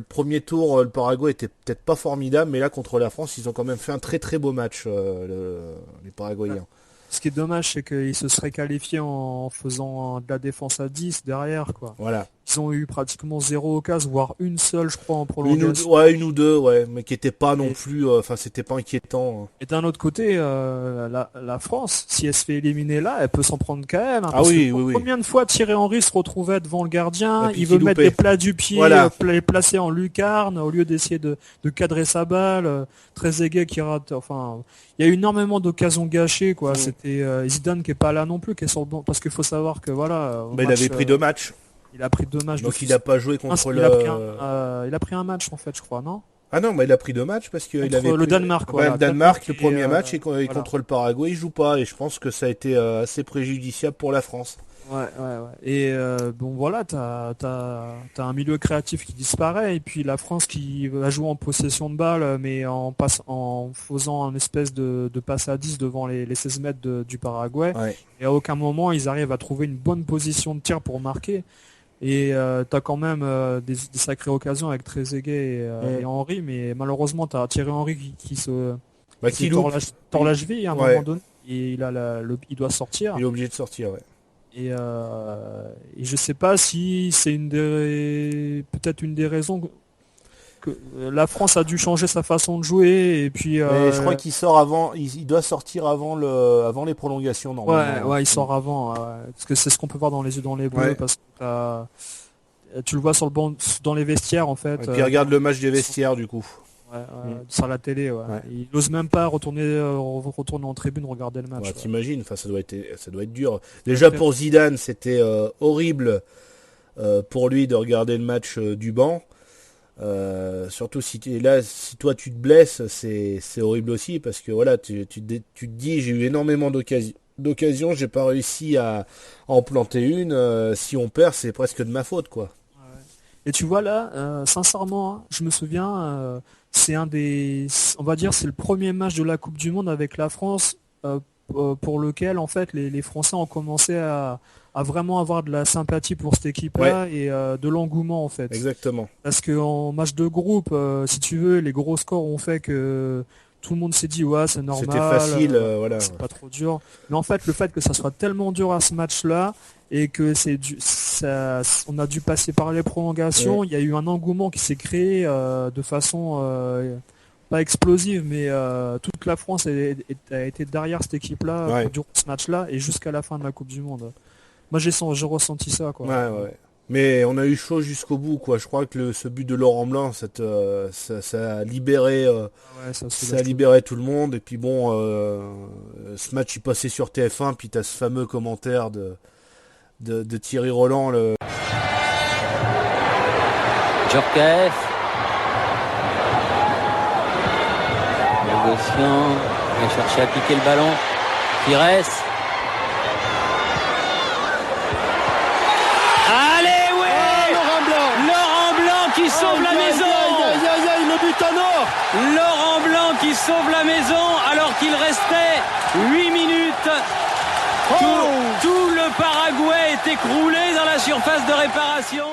premier tour, le Paraguay était peut-être pas formidable, mais là contre la France, ils ont quand même fait un très très beau match, les Paraguayens. Ouais. Ce qui est dommage, c'est qu'ils se seraient qualifiés en faisant de la défense à 10 derrière, quoi. Voilà. Ils ont eu pratiquement 0 occasion, voire une seule, je crois, en prolongation. Une ou deux, mais qui n'était pas non plus, c'était pas inquiétant. Hein. Et d'un autre côté, la France, si elle se fait éliminer là, elle peut s'en prendre quand même. Hein, ah oui. Combien de fois Thierry Henry se retrouvait devant le gardien, il veut mettre des plats du pied, les placer en lucarne, au lieu d'essayer de cadrer sa balle, Trezeguet qui rate, enfin, il y a eu énormément d'occasions gâchées, quoi. C'était Zidane qui est pas là non plus, qui est sur le banc, parce qu'il faut savoir que voilà. Mais il avait pris 2 matchs. Il a pris 2 matchs. Donc il n'a pas joué contre il a pris un match en fait, je crois, non? Ah non, mais il a pris 2 matchs parce qu'il avait le Danemark. Le Danemark, le premier match, et contre le Paraguay, il joue pas. Et je pense que ça a été assez préjudiciable pour la France. Ouais. Et bon voilà, t'as un milieu créatif qui disparaît, et puis la France qui va jouer en possession de balle, mais en faisant une espèce de passe à 10 devant les 16 mètres du Paraguay. Ouais. Et à aucun moment ils arrivent à trouver une bonne position de tir pour marquer. Et t'as quand même des sacrées occasions avec Trezeguet et Henry, mais malheureusement t'as Thierry Henry qui tord la cheville à un moment donné, et il doit sortir. Il est obligé de sortir, ouais. Et je sais pas si c'est peut-être une des raisons que la France a dû changer sa façon de jouer, et puis je crois qu'il sort avant, il doit sortir avant les prolongations normalement. Ouais, il sort avant, parce que c'est ce qu'on peut voir dans les yeux dans les bleus, parce que Tu le vois sur le banc, dans les vestiaires en fait. Et puis regarde le match des vestiaires du coup. Sur la télé, Il n'ose même pas retourner en tribune regarder le match. T'imagines, enfin ça doit être dur. Déjà pour Zidane, c'était horrible pour lui de regarder le match du banc. Surtout si toi tu te blesses, c'est horrible aussi parce que voilà, tu te dis j'ai eu énormément d'occasions, j'ai pas réussi à en planter une. Si on perd, c'est presque de ma faute quoi. Et tu vois là, sincèrement, hein, je me souviens, c'est on va dire, c'est le premier match de la Coupe du Monde avec la France pour lequel en fait les Français ont commencé à vraiment avoir de la sympathie pour cette équipe-là et de l'engouement en fait. Exactement. Parce qu'en match de groupe, si tu veux, les gros scores ont fait que tout le monde s'est dit ouais c'est normal, c'était facile, voilà. C'est pas trop dur. Mais en fait, le fait que ça soit tellement dur à ce match-là et que on a dû passer par les prolongations, il y a eu un engouement qui s'est créé de façon pas explosive, mais toute la France a été derrière cette équipe-là durant ce match-là et jusqu'à la fin de la Coupe du Monde. Moi j'ai ressenti ça quoi. Ouais. Mais on a eu chaud jusqu'au bout quoi. Je crois que ce but de Laurent Blanc, ça a libéré, ça a libéré tout le monde. Et puis bon, ce match il passait sur TF1, puis t'as ce fameux commentaire de Thierry Roland. Djorkaeff. Négociant, il va chercher à piquer le ballon. Pires. Qui sauve la maison. Le but en or. Laurent Blanc qui sauve la maison alors qu'il restait 8 minutes. Tout le Paraguay est écroulé dans la surface de réparation.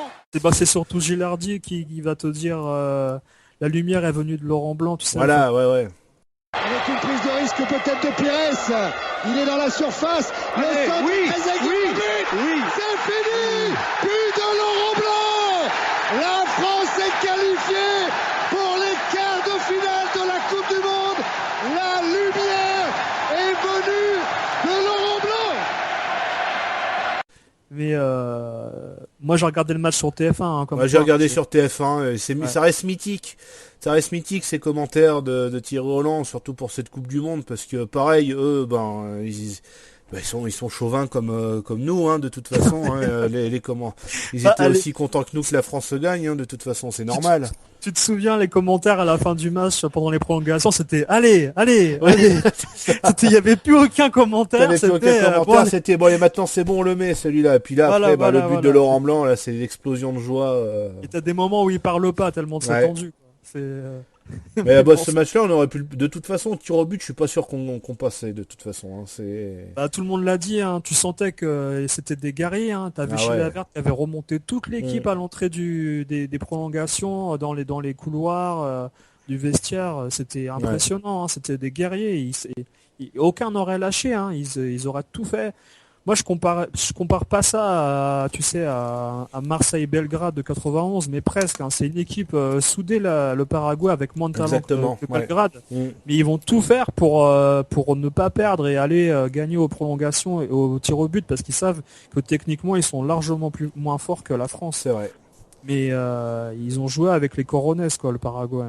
C'est surtout Gilardi qui va te dire la lumière est venue de Laurent Blanc, tu sais. Voilà, ouais. Avec une prise de risque peut-être de Pires. Il est dans la surface. Le centre très aigu. C'est fini. But de Laurent Blanc. La France est qualifiée pour les quarts de finale de la Coupe du Monde. La lumière est venue de Laurent Blanc. Mais moi j'ai regardé le match sur TF1. J'ai regardé sur TF1. Ça reste mythique. Ça reste mythique ces commentaires de Thierry Roland, surtout pour cette Coupe du Monde, parce que pareil, eux, ils sont chauvins comme nous, de toute façon. Ils étaient aussi contents que nous que la France se gagne, de toute façon, c'est normal. Tu te souviens les commentaires à la fin du match pendant les prolongations, c'était allez. Il y avait plus aucun commentaire. C'était bon, et maintenant c'est bon, on le met celui-là. Et puis là, après, le but de Laurent Blanc, là, c'est l'explosion de joie. Et t'as des moments où il parle pas tellement c'est tendu. Mais ce match-là, on aurait pu. De toute façon, tir au but, je suis pas sûr qu'on passait. De toute façon, tout le monde l'a dit. Tu sentais que c'était des guerriers. T'avais Chilavert qui avait remonté toute l'équipe à l'entrée des prolongations, dans les couloirs du vestiaire. C'était impressionnant. C'était des guerriers. Aucun n'aurait lâché. Ils auraient tout fait. Moi, je compare pas ça à Marseille-Belgrade de 91, mais presque. C'est une équipe soudée, le Paraguay, avec moins de talent que Belgrade. Mais ils vont tout faire pour ne pas perdre et aller gagner aux prolongations et aux tirs au but, parce qu'ils savent que techniquement, ils sont largement moins forts que la France. C'est vrai. Mais ils ont joué avec les Corones, le Paraguay.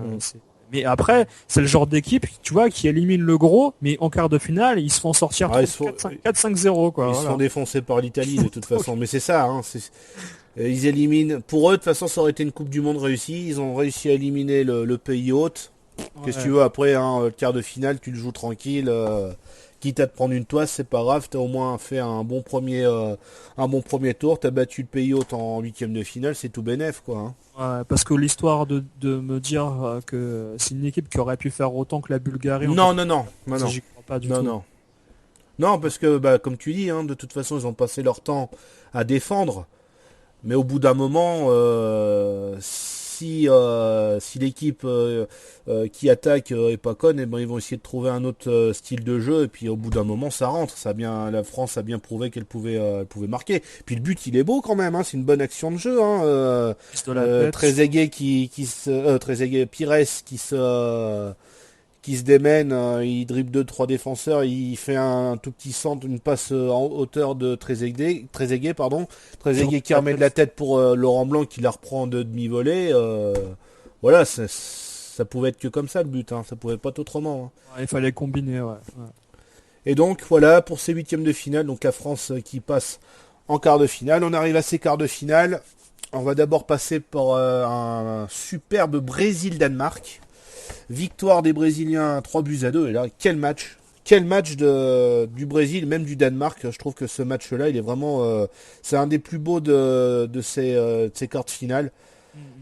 Mais après, c'est le genre d'équipe, tu vois, qui élimine le gros, mais en quart de finale, ils se font sortir 4-5-0, quoi. Ils se font défoncer par l'Italie, de toute façon. Mais c'est ça, ils éliminent. Pour eux, de toute façon, ça aurait été une Coupe du Monde réussie. Ils ont réussi à éliminer le pays hôte. Qu'est-ce que tu veux, après, le quart de finale, tu le joues tranquille. Quitte à te prendre une toise, c'est pas grave, t'as au moins fait un bon premier tour, t'as battu le pays hôte en 8e de finale, c'est tout bénef, quoi. Ouais, parce que l'histoire de me dire que c'est une équipe qui aurait pu faire autant que la Bulgarie. Non. J'y crois pas du tout. Non, parce que, comme tu dis, de toute façon, ils ont passé leur temps à défendre, mais au bout d'un moment, si l'équipe qui attaque est pas conne, ils vont essayer de trouver un autre style de jeu, et puis au bout d'un moment ça rentre. La France a bien prouvé qu'elle pouvait marquer. Puis le but il est beau quand même, c'est une bonne action de jeu. Trezeguet Pires qui se démène, il dribble 2-3 défenseurs, il fait un tout petit centre, une passe en hauteur de Trezeguet qui remet de la tête pour Laurent Blanc qui la reprend de demi-volée. Voilà, ça pouvait être que comme ça le but, ça pouvait pas être autrement. Ouais, il fallait combiner, ouais. Et donc voilà pour ces huitièmes de finale, donc la France qui passe en quart de finale. On arrive à ces quarts de finale. On va d'abord passer par un superbe Brésil-Danemark. Victoire des Brésiliens 3-2. Et là, quel match du Brésil, même du Danemark. Je trouve que ce match-là, il est vraiment... c'est un des plus beaux de ces quarts de finale.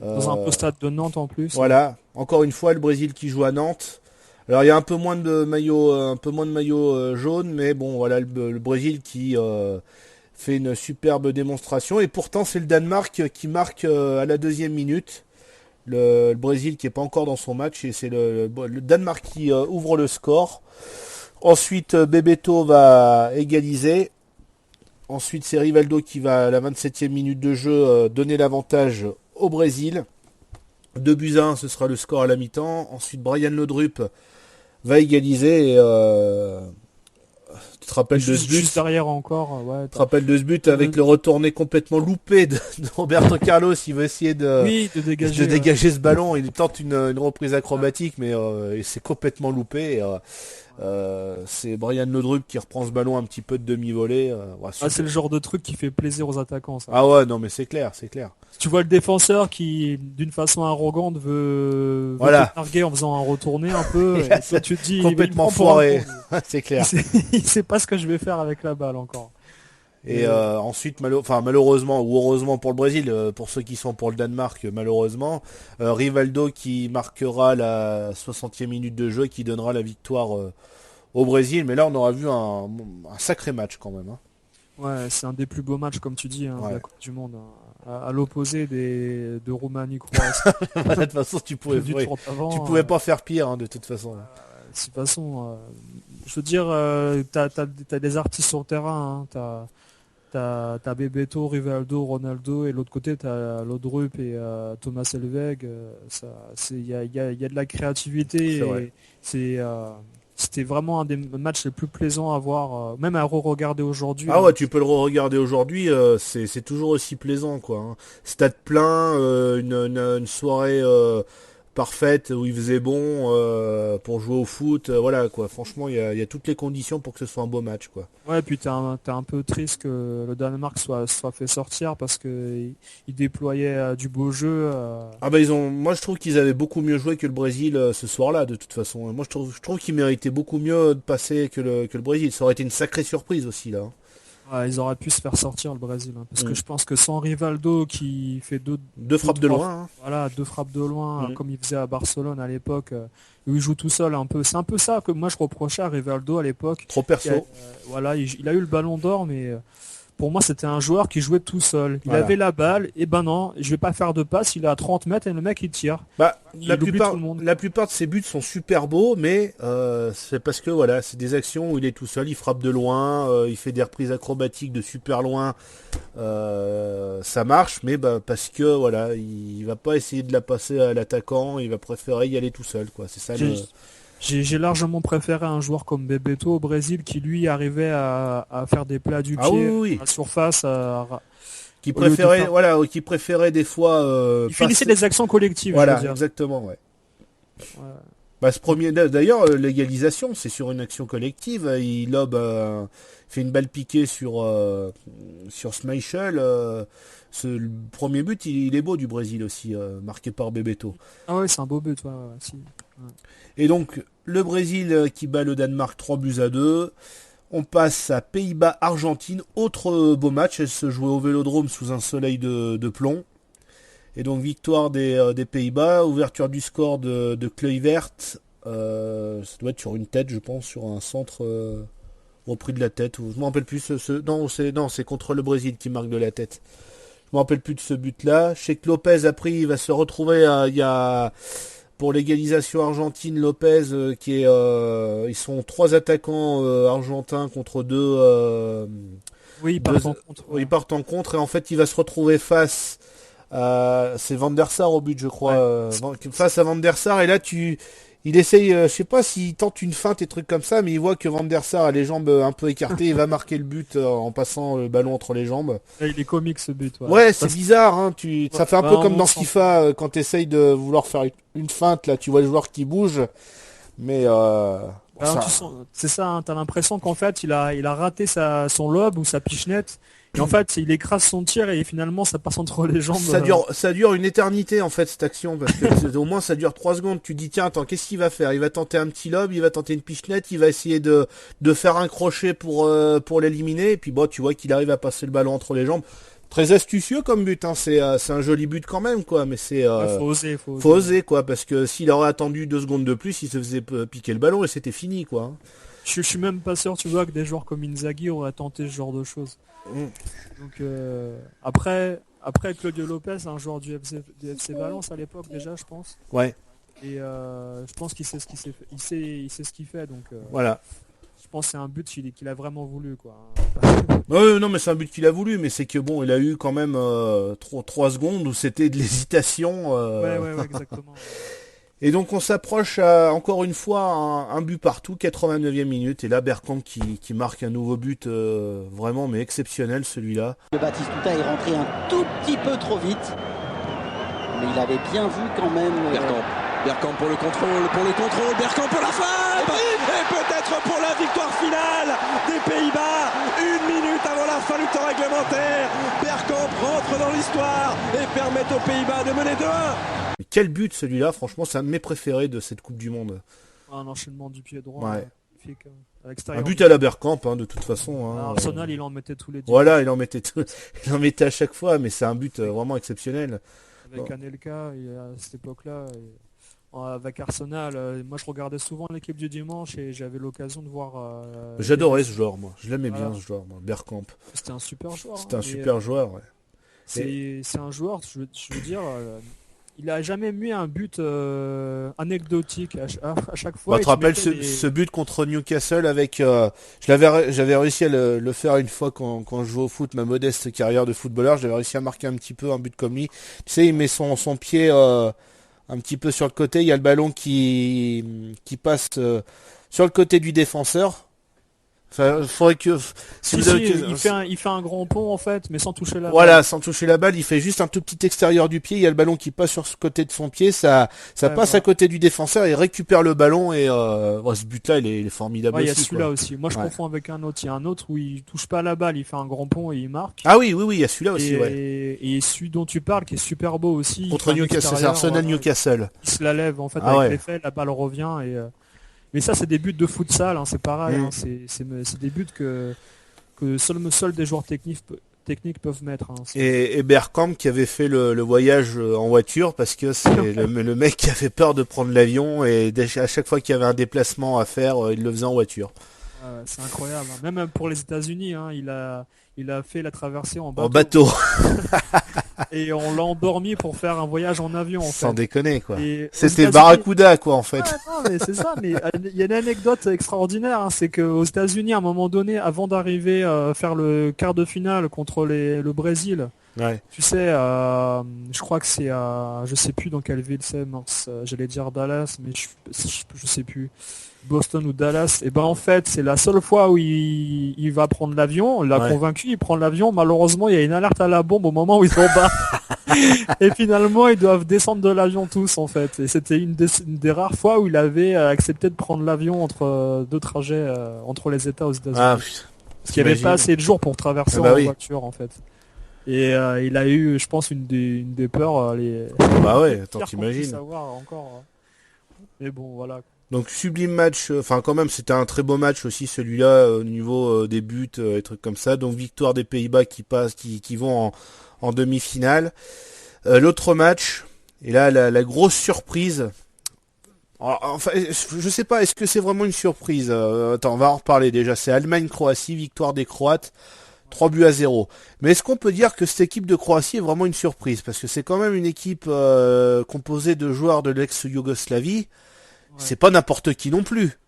Dans un beau stade de Nantes en plus. Voilà, encore une fois, le Brésil qui joue à Nantes. Alors il y a un peu moins de maillots jaunes, mais bon, voilà, le Brésil qui fait une superbe démonstration. Et pourtant, c'est le Danemark qui marque à la 2e minute. Le Brésil qui n'est pas encore dans son match. Et c'est le Danemark qui ouvre le score. Ensuite, Bebeto va égaliser. Ensuite, c'est Rivaldo qui va, à la 27e minute de jeu, donner l'avantage au Brésil. 2-1, ce sera le score à la mi-temps. Ensuite, Brian Laudrup va égaliser. Tu te rappelles de ce but juste derrière encore, ouais. Tu te rappelles de ce but avec le retourné complètement loupé de Roberto Carlos. Il veut essayer de dégager ce ballon. Il tente une reprise acrobatique, mais c'est complètement loupé. C'est Brian Laudrup qui reprend ce ballon un petit peu de demi-volée. C'est le genre de truc qui fait plaisir aux attaquants, ça. Ah ouais, non mais c'est clair. Tu vois le défenseur qui, d'une façon arrogante, veut te targuer en faisant un retourné un peu. Et toi, tu te dis, complètement foiré. C'est clair. Il sait pas ce que je vais faire avec la balle encore. Et ensuite, malheureusement ou heureusement pour le Brésil, pour ceux qui sont pour le Danemark, malheureusement, Rivaldo qui marquera la 60e minute de jeu, qui donnera la victoire au Brésil. Mais là, on aura vu un sacré match quand même. Ouais, c'est un des plus beaux matchs, comme tu dis, de la Coupe du Monde. À l'opposé de Roumanie, Croatie. De toute façon, tu pouvais pas faire pire, de toute façon. De toute façon, je veux dire, t'as des artistes sur le terrain. T'as Bebeto, Rivaldo, Ronaldo, et de l'autre côté t'as Laudrup et Thomas Helveg. Il y a de la créativité. C'était vraiment un des matchs les plus plaisants à voir, même à re-regarder aujourd'hui. Ah ouais, tu peux le re-regarder aujourd'hui, c'est toujours aussi plaisant, quoi. Stade plein, une soirée parfaite où il faisait bon pour jouer au foot, voilà quoi. Franchement, il y a toutes les conditions pour que ce soit un beau match, quoi. Ouais, puis t'es un peu triste que le Danemark soit fait sortir parce que il déployait du beau jeu. Moi je trouve qu'ils avaient beaucoup mieux joué que le Brésil ce soir-là, de toute façon. Moi je trouve qu'ils méritaient beaucoup mieux de passer que le Brésil. Ça aurait été une sacrée surprise aussi là. Ouais, ils auraient pu se faire sortir le Brésil, parce que je pense que sans Rivaldo qui fait deux frappes de loin, voilà, 2 frappes de loin, comme il faisait à Barcelone à l'époque, où il joue tout seul un peu. C'est un peu ça que moi je reprochais à Rivaldo à l'époque. Trop perso. Il a eu le ballon d'or, mais pour moi c'était un joueur qui jouait tout seul. Il avait la balle, et non, je vais pas faire de passe, il est à 30 mètres et le mec il tire. La plupart de ses buts sont super beaux, mais c'est parce que c'est des actions où il est tout seul, il frappe de loin, il fait des reprises acrobatiques de super loin, ça marche, mais parce que il va pas essayer de la passer à l'attaquant, il va préférer y aller tout seul, quoi. C'est ça. J'ai largement préféré un joueur comme Bebeto au Brésil qui lui arrivait à faire des plats du pied à la surface. Qui préférait des fois. Il finissait des actions collectives. Voilà, exactement, ouais. Ce premier, d'ailleurs, l'égalisation, c'est sur une action collective. Il fait une balle piquée sur Schmeichel. Le premier but, il est beau du Brésil aussi, marqué par Bebeto. Ah ouais, c'est un beau but, si. Et donc, le Brésil qui bat le Danemark 3-2. On passe à Pays-Bas-Argentine. Autre beau match, elle se jouait au Vélodrome sous un soleil de plomb. Et donc, victoire des Pays-Bas. Ouverture du score de Kluivert. Ça doit être sur une tête, je pense, sur un centre repris de la tête. Je ne me rappelle plus. Non, c'est contre le Brésil qui marque de la tête. Je me rappelle plus de ce but-là. Cheikh Lopez, après, il va se retrouver pour l'égalisation argentine. Lopez, ils sont 3 attaquants argentins contre 2. Ils partent en contre. Ils partent en contre, et en fait, il va se retrouver face à... C'est Van der Sar au but, je crois. Face à Van der Sar, et là, Il essaye, je sais pas s'il tente une feinte et trucs comme ça, mais il voit que Van der Sar a les jambes un peu écartées, il va marquer le but en passant le ballon entre les jambes. Et il est comique ce but. Ouais, c'est bizarre, hein. Ça fait un peu comme dans sent... FIFA quand t'essayes de vouloir faire une feinte, là, tu vois le joueur qui bouge, mais c'est ça, hein, t'as l'impression qu'en fait il a raté son lob ou sa pichenette. Et en fait, il écrase son tir et finalement ça passe entre les jambes. Ça dure une éternité en fait cette action parce que au moins ça dure 3 secondes. Tu dis tiens attends qu'est-ce qu'il va faire? Il va tenter un petit lob, il va tenter une pichenette, il va essayer de faire un crochet pour l'éliminer et puis bon tu vois qu'il arrive à passer le ballon entre les jambes. Très astucieux comme but, hein. C'est un joli but quand même quoi, mais c'est faut oser quoi parce que s'il aurait attendu 2 secondes de plus, il se faisait piquer le ballon et c'était fini quoi. Je suis même pas sûr, tu vois, que des joueurs comme Inzaghi auraient tenté ce genre de choses. Donc après Claudio Lopez, un joueur du FC Valence à l'époque déjà, je pense. Ouais. Et je pense qu'il sait ce qu'il sait ce qu'il fait, donc voilà. Je pense que c'est un but qu'il a vraiment voulu quoi. Non mais c'est un but qu'il a voulu, mais c'est que bon il a eu quand même 3 secondes où c'était de l'hésitation. Ouais exactement. Et donc on s'approche encore une fois un but partout, 89e minute, et là Bergkamp qui marque un nouveau but vraiment mais exceptionnel celui-là. Le Batistuta est rentré un tout petit peu trop vite, mais il avait bien vu quand même. Bergkamp pour le contrôle, Bergkamp pour la frappe et peut-être pour la victoire finale des Pays-Bas. 1 minute avant la fin du temps réglementaire, Bergkamp rentre dans l'histoire et permet aux Pays-Bas de mener 2-1. Mais quel but celui-là, franchement c'est un de mes préférés de cette Coupe du Monde. Un enchaînement du pied droit, magnifique, à l'extérieur. Un but à la Bergkamp de toute façon. Hein, Arsenal il en mettait tous les 10. Voilà, il en mettait à chaque fois, mais c'est un but vraiment exceptionnel. Avec Anelka, à cette époque-là, avec Arsenal, moi je regardais souvent l'équipe du dimanche et j'avais l'occasion de voir... J'adorais ce joueur, moi. Je l'aimais bien ce joueur, moi, Bergkamp. C'était un super joueur. C'était un super joueur, ouais. C'est un joueur, je veux dire... il a jamais mis un but anecdotique à chaque fois. Tu te rappelles ce but contre Newcastle avec j'avais réussi à le faire une fois quand je jouais au foot, ma modeste carrière de footballeur, j'avais réussi à marquer un petit peu un but comme lui. Tu sais, il met son pied un petit peu sur le côté, il y a le ballon qui passe sur le côté du défenseur. Enfin, faudrait que il fait un grand pont en fait, mais sans toucher la balle. Voilà, sans toucher la balle, il fait juste un tout petit extérieur du pied, il y a le ballon qui passe sur ce côté de son pied, ça passe à côté du défenseur, il récupère le ballon et ce but-là, il est formidable. Il y a celui-là aussi. Moi, je confonds avec un autre. Il y a un autre où il touche pas la balle, il fait un grand pont et il marque. Ah oui, il y a celui-là aussi. Et celui dont tu parles, qui est super beau aussi. Contre Newcastle, c'est Arsenal Newcastle. Il se la lève en fait avec l'effet, la balle revient et. Mais ça, c'est des buts de futsal, hein, c'est pareil. Hein, c'est des buts que seuls des joueurs techniques peuvent mettre. Hein, et Bergkamp qui avait fait le voyage en voiture parce que c'est le mec qui avait peur de prendre l'avion et à chaque fois qu'il y avait un déplacement à faire, il le faisait en voiture. C'est incroyable. Hein. Même pour les États-Unis, hein, il a fait la traversée en bateau. En bateau. Et on l'a endormi pour faire un voyage en avion. Sans déconner quoi. C'était Barracuda quoi en fait. Non mais c'est ça. Mais il y a une anecdote extraordinaire, hein, c'est qu'aux États-Unis, à un moment donné, avant d'arriver à faire le quart de finale contre le Brésil, tu sais, je crois que c'est à, je sais plus dans quelle ville c'est, j'allais dire Dallas, mais je sais plus. Boston ou Dallas, et ben en fait c'est la seule fois où il va prendre l'avion, on l'a convaincu, il prend l'avion, malheureusement il y a une alerte à la bombe au moment où ils sont bas et finalement ils doivent descendre de l'avion tous en fait, et c'était une des rares fois où il avait accepté de prendre l'avion entre deux trajets entre les États aux États-Unis, parce qu'il n'y avait pas assez de jours pour traverser en voiture en fait. Et il a eu, je pense, une des peurs attends, t'imagines. Encore. Mais bon, voilà. Donc sublime match, enfin quand même c'était un très beau match aussi celui-là au niveau des buts et trucs comme ça. Donc victoire des Pays-Bas qui vont en demi-finale. L'autre match, et là la grosse surprise. Alors, enfin je sais pas, est-ce que c'est vraiment une surprise? Attends, on va en reparler déjà. C'est Allemagne-Croatie, victoire des Croates. 3-0. Mais est-ce qu'on peut dire que cette équipe de Croatie est vraiment une surprise? Parce que c'est quand même une équipe composée de joueurs de l'ex-Yougoslavie. C'est pas n'importe qui non plus.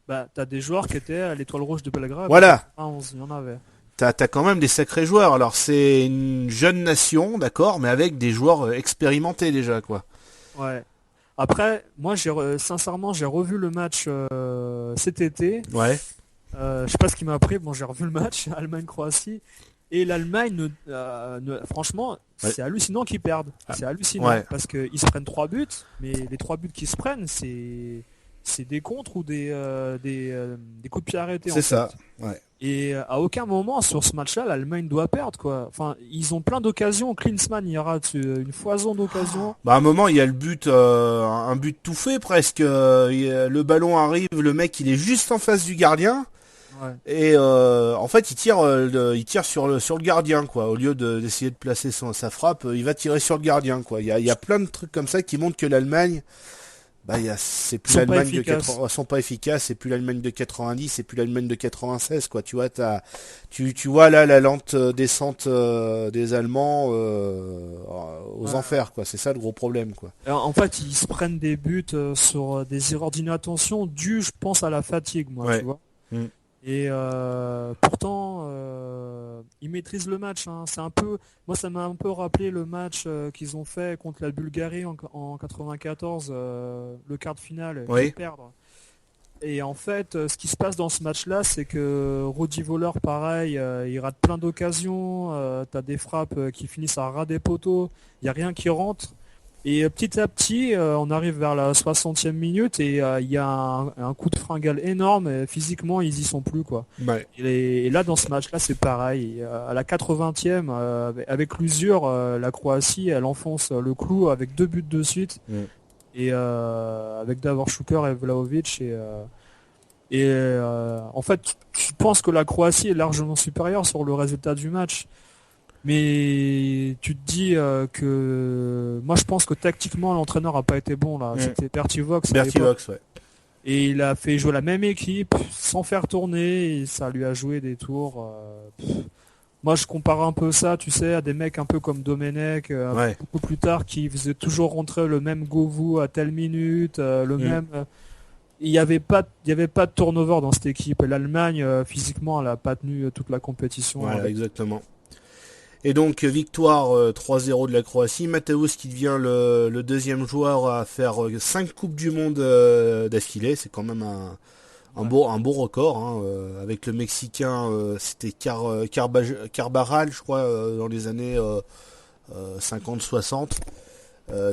Bah, t'as des joueurs qui étaient à l'Étoile Rouge de Belgrade. Voilà. 11, il y en avait. T'as quand même des sacrés joueurs. Alors c'est une jeune nation, d'accord, mais avec des joueurs expérimentés déjà, quoi. Ouais. Après, moi, sincèrement, j'ai revu le match cet été. Ouais. Je sais pas ce qui m'a appris. Bon, j'ai revu le match Allemagne-Croatie. Et l'Allemagne, franchement, ouais. c'est hallucinant qu'ils perdent. C'est hallucinant ouais. parce qu'ils se prennent 3 buts, mais les 3 buts qu'ils se prennent, c'est des contres ou des coups de pied arrêtés. C'est ça. Ouais. Et à aucun moment sur ce match-là, l'Allemagne doit perdre, quoi. Enfin, ils ont plein d'occasions. Klinsmann, il y aura une foison d'occasions. Bah, à un moment, il y a le but, un but tout fait presque. Le ballon arrive, le mec, il est juste en face du gardien. Ouais. Et en fait, il tire sur le gardien, quoi. Au lieu d'essayer de placer sa frappe, il va tirer sur le gardien, quoi. Il y a plein de trucs comme ça qui montrent que l'Allemagne, c'est plus l'Allemagne de 80, sont pas efficaces, c'est plus l'Allemagne de 90, c'est plus l'Allemagne de 96, quoi. Tu vois, tu vois là la lente descente des Allemands aux enfers, quoi. C'est ça le gros problème, quoi. Alors, en fait, ils se prennent des buts sur des erreurs d'inattention dues, je pense, à la fatigue, moi, ouais. tu vois. Mm. Et pourtant, ils maîtrisent le match. Hein. C'est un peu, moi, ça m'a un peu rappelé le match qu'ils ont fait contre la Bulgarie en 94, le quart de finale, oui. Qu'ils perdent. Et en fait, ce qui se passe dans ce match-là, c'est que Rudi Voller, pareil, il rate plein d'occasions. T'as des frappes qui finissent à ras des poteaux. Il y a rien qui rentre. Et petit à petit, on arrive vers la 60e minute et il y a un coup de fringale énorme. Et physiquement, ils y sont plus, quoi. Ouais. Et là, dans ce match-là, c'est pareil. À la 80e, avec l'usure, la Croatie, elle enfonce le clou avec 2 buts de suite. Mm. Et avec Davor Šuker et Vlahovic. En fait, tu penses que la Croatie est largement supérieure sur le résultat du match. Mais tu te dis que moi je pense que tactiquement l'entraîneur a pas été bon là. C'était Bertivox. Bertivox, ouais. Et il a fait jouer la même équipe sans faire tourner et ça lui a joué des tours. Moi je compare un peu ça, tu sais, à des mecs un peu comme Domenech, beaucoup plus tard, qui faisaient toujours rentrer le même Govou à telle minute, même. Il n'y avait pas de turnover dans cette équipe. Et l'Allemagne physiquement elle a pas tenu toute la compétition. Voilà, exactement. Et donc victoire 3-0 de la Croatie. Matthäus qui devient le deuxième joueur à faire 5 Coupes du Monde d'affilée. C'est quand même un beau record. Hein. Avec le Mexicain, c'était Carbaral, je crois, dans les années 50-60.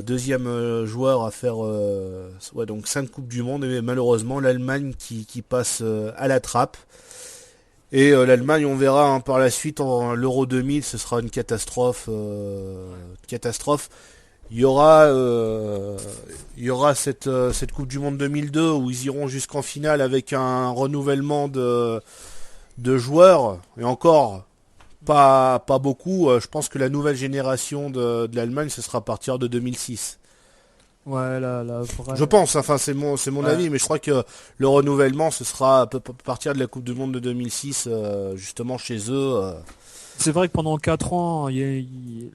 Deuxième joueur à faire donc 5 Coupes du Monde. Et malheureusement, l'Allemagne qui passe à la trappe. Et l'Allemagne, on verra hein, par la suite en l'Euro 2000, ce sera une catastrophe. Il y aura cette Coupe du Monde 2002 où ils iront jusqu'en finale avec un renouvellement de joueurs. Et encore, pas beaucoup. Je pense que la nouvelle génération de l'Allemagne, ce sera à partir de 2006. Ouais, je pense, enfin c'est mon avis, mais je crois que le renouvellement ce sera à partir de la Coupe du Monde de 2006, justement chez eux. C'est vrai que pendant 4 ans,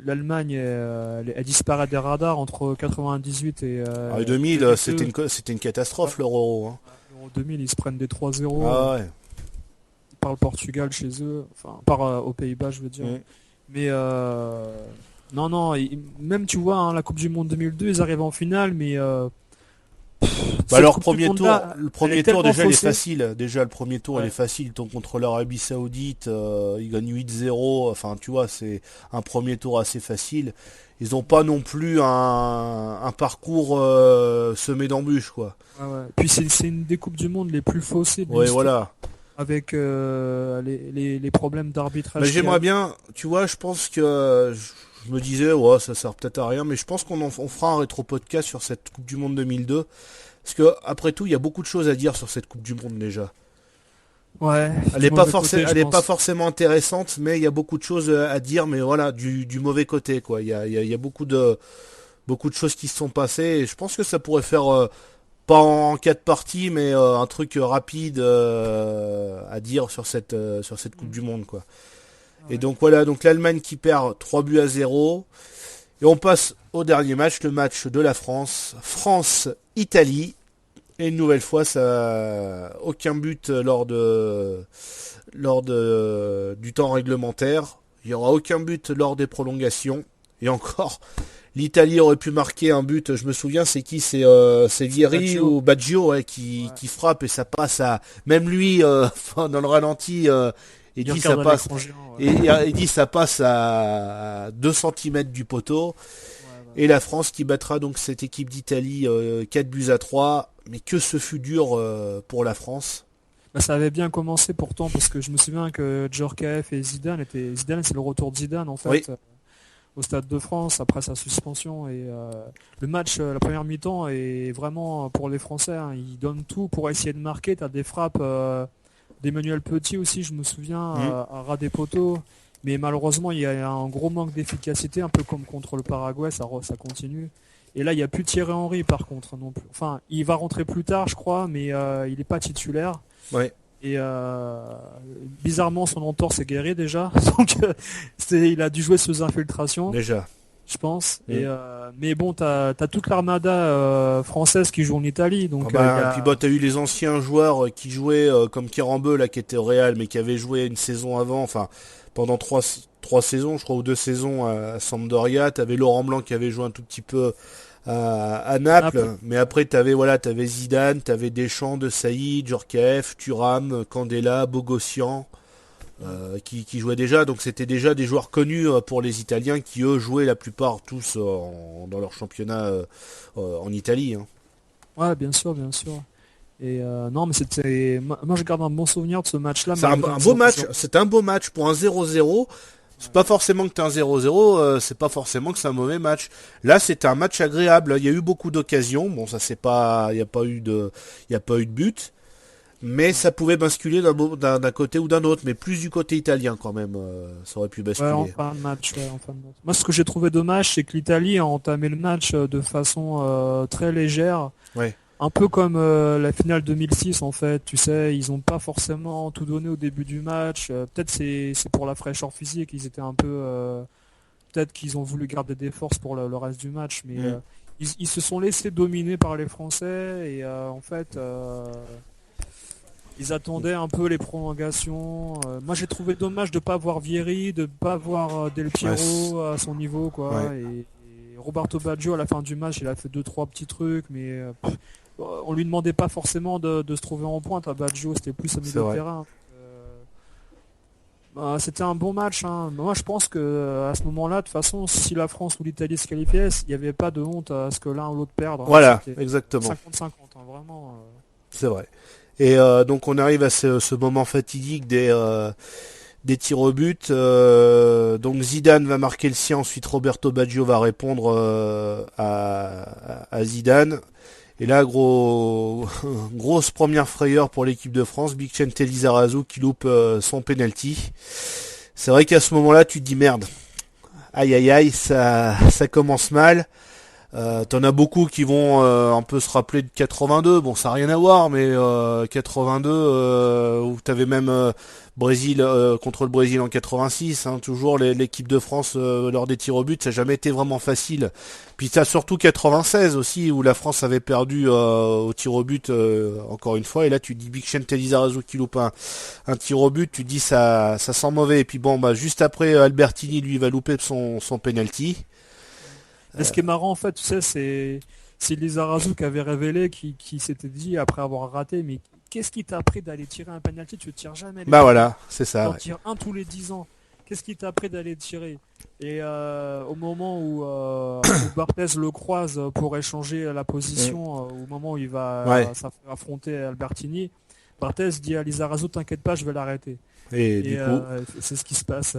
l'Allemagne elle disparaît des radars entre 98 et 2000, c'était une catastrophe l'Euro. Hein. En 2000, ils se prennent des 3-0. Ah ouais. Par le Portugal chez eux, enfin aux Pays-Bas, je veux dire. Mais non, même tu vois, hein, la Coupe du Monde 2002, ils arrivent en finale, mais leur premier tour, le premier tour déjà il est facile. Déjà le premier tour il est facile. Ils tombent contre l'Arabie Saoudite, ils gagnent 8-0. Enfin tu vois, c'est un premier tour assez facile. Ils n'ont pas non plus un parcours semé d'embûches quoi. Ouais. Puis c'est une des Coupes du Monde les plus faussées. Ouais voilà. Avec les problèmes d'arbitrage. J'aimerais bien, tu vois, je pense que je me disais, ça sert peut-être à rien, mais je pense qu'on fera un rétro-podcast sur cette Coupe du Monde 2002. Parce que, après tout, il y a beaucoup de choses à dire sur cette Coupe du Monde déjà. Ouais. Elle n'est pas forcément intéressante, mais il y a beaucoup de choses à dire, mais voilà, du mauvais côté, quoi. Il y a beaucoup de choses qui se sont passées, et je pense que ça pourrait faire, pas en 4 parties, mais un truc rapide à dire sur cette Coupe du Monde, quoi. Et donc voilà, donc l'Allemagne qui perd 3-0. Et on passe au dernier match, le match de la France. France-Italie. Et une nouvelle fois, aucun but lors du temps réglementaire. Il n'y aura aucun but lors des prolongations. Et encore, l'Italie aurait pu marquer un but. Je me souviens, c'est qui? C'est Vieri ou Baggio qui frappe et ça passe à même lui dans le ralenti. Il dit ça passe. Il dit ça passe à 2 cm du poteau. Et la France qui battra donc cette équipe d'Italie 4-3. Mais que ce fut dur pour la France. Ça avait bien commencé pourtant, parce que je me souviens que Djorkaeff et Zidane c'est le retour de Zidane en fait, au Stade de France après sa suspension. Et le match, la première mi-temps est vraiment pour les Français. Ils donnent tout pour essayer de marquer. T'as des frappes d'Emmanuel Petit aussi, je me souviens, à ras des poteaux. Mais malheureusement, il y a un gros manque d'efficacité, un peu comme contre le Paraguay, ça continue. Et là, il n'y a plus Thierry Henry par contre non plus. Enfin, il va rentrer plus tard, je crois, mais il n'est pas titulaire. Ouais. Et bizarrement, son entorse est guéri déjà. Donc, il a dû jouer sous infiltration. Déjà. Je pense. Et, mais bon, t'as toute l'armada française qui joue en Italie. Donc, et puis t'as eu les anciens joueurs qui jouaient comme Kerambeu là, qui était au Real, mais qui avait joué une saison avant. Enfin, pendant 3 saisons, je crois, ou 2 saisons à Sampdoria. T'avais Laurent Blanc qui avait joué un tout petit peu à Naples, mais après t'avais Zidane, t'avais Deschamps, De Sailly, Djorkaeff, Thuram, Candela, Bogossian qui jouaient déjà, donc c'était déjà des joueurs connus pour les Italiens qui eux jouaient la plupart tous dans leur championnat en Italie. Ouais, bien sûr. Et non, mais moi je garde un bon souvenir de ce match-là. C'est un beau match, c'était un beau match pour un 0-0. C'est pas forcément que t'es un 0-0, c'est pas forcément que c'est un mauvais match. Là, c'était un match agréable. Il y a eu beaucoup d'occasions. Bon, ça c'est pas, il y a pas eu de but, mais ça pouvait basculer d'un côté ou d'un autre, mais plus du côté italien quand même. Ça aurait pu basculer. En fin de match. Moi, ce que j'ai trouvé dommage, c'est que l'Italie a entamé le match de façon très légère. Ouais. Un peu comme la finale 2006 en fait, tu sais, ils n'ont pas forcément tout donné au début du match. Peut-être c'est pour la fraîcheur physique, ils étaient un peu, peut-être qu'ils ont voulu garder des forces pour le reste du match, mais ils se sont laissés dominer par les Français et en fait, ils attendaient un peu les prolongations. Moi j'ai trouvé dommage de pas voir Vieri, de pas voir Del Piero à son niveau quoi. Ouais. Et Roberto Baggio à la fin du match, il a fait 2-3 petits trucs, mais on lui demandait pas forcément de se trouver en pointe à Baggio, c'était plus au milieu de terrain. C'était un bon match. Moi je pense que à ce moment-là, de toute façon, si la France ou l'Italie se qualifiaient, il n'y avait pas de honte à ce que l'un ou l'autre perde. Voilà, exactement. 50-50, vraiment. C'est vrai. Et donc on arrive à ce moment fatidique des tirs au but. Donc Zidane va marquer le sien, ensuite Roberto Baggio va répondre à Zidane. Et là, grosse première frayeur pour l'équipe de France, Vicente Lizarazu qui loupe son penalty. C'est vrai qu'à ce moment-là, tu te dis merde. Aïe, ça commence mal. T'en as beaucoup qui vont un peu se rappeler de 82. Bon, ça n'a rien à voir, mais 82 où t'avais même Brésil contre le Brésil en 86. Toujours l'équipe de France lors des tirs au but, ça n'a jamais été vraiment facile. Puis t'as surtout 96 aussi où la France avait perdu au tir au but encore une fois. Et là, tu dis Vicente Lizarazu qui loupe un tir au but, tu dis ça sent mauvais. Et puis bon, juste après Albertini lui va louper son penalty. Et ce qui est marrant en fait, tu sais, c'est Lizarazu qui avait révélé, qui s'était dit après avoir raté, mais qu'est-ce qui t'a appris d'aller tirer un penalty? Tu ne tires jamais. Voilà, c'est ça. Tu tires un tous les 10 ans. Qu'est-ce qui t'a appris d'aller tirer? Et au moment où Barthez le croise pour échanger la position, au moment où il va affronter Albertini, Barthez dit à Lizarazu, t'inquiète pas, je vais l'arrêter. Et du coup, c'est ce qui se passe.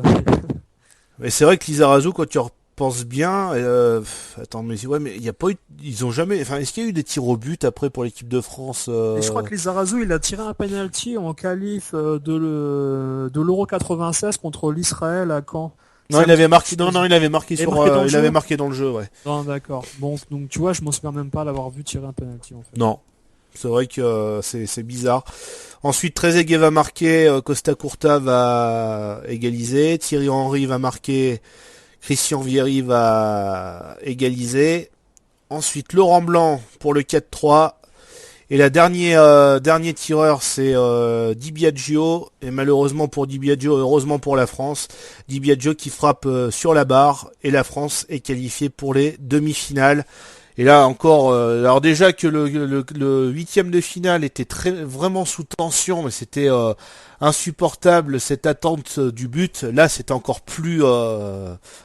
Mais c'est vrai que Lizarazu, quand tu pense bien, mais il y a pas eu, ils ont jamais, est-ce qu'il y a eu des tirs au but après pour l'équipe de France Et je crois que Lizarazu il a tiré un penalty en qualif de l'Euro 96 contre l'Israël à Caen. Non, il avait marqué dans le jeu, ouais. Non, d'accord. Bon, donc tu vois, je m'en souviens même pas d'avoir vu tirer un penalty en fait. Non. C'est vrai que c'est bizarre. Ensuite, Trezeguet va marquer, Costa Curta va égaliser, Thierry Henry va marquer, Christian Vieri va égaliser. Ensuite, Laurent Blanc pour le 4-3. Et dernier tireur, c'est Di Biagio. Et malheureusement pour Di Biagio, heureusement pour la France, Di Biagio qui frappe sur la barre. Et la France est qualifiée pour les demi-finales. Et là encore, alors déjà que le huitième de finale était vraiment sous tension, mais c'était insupportable cette attente du but. Là, c'était encore plus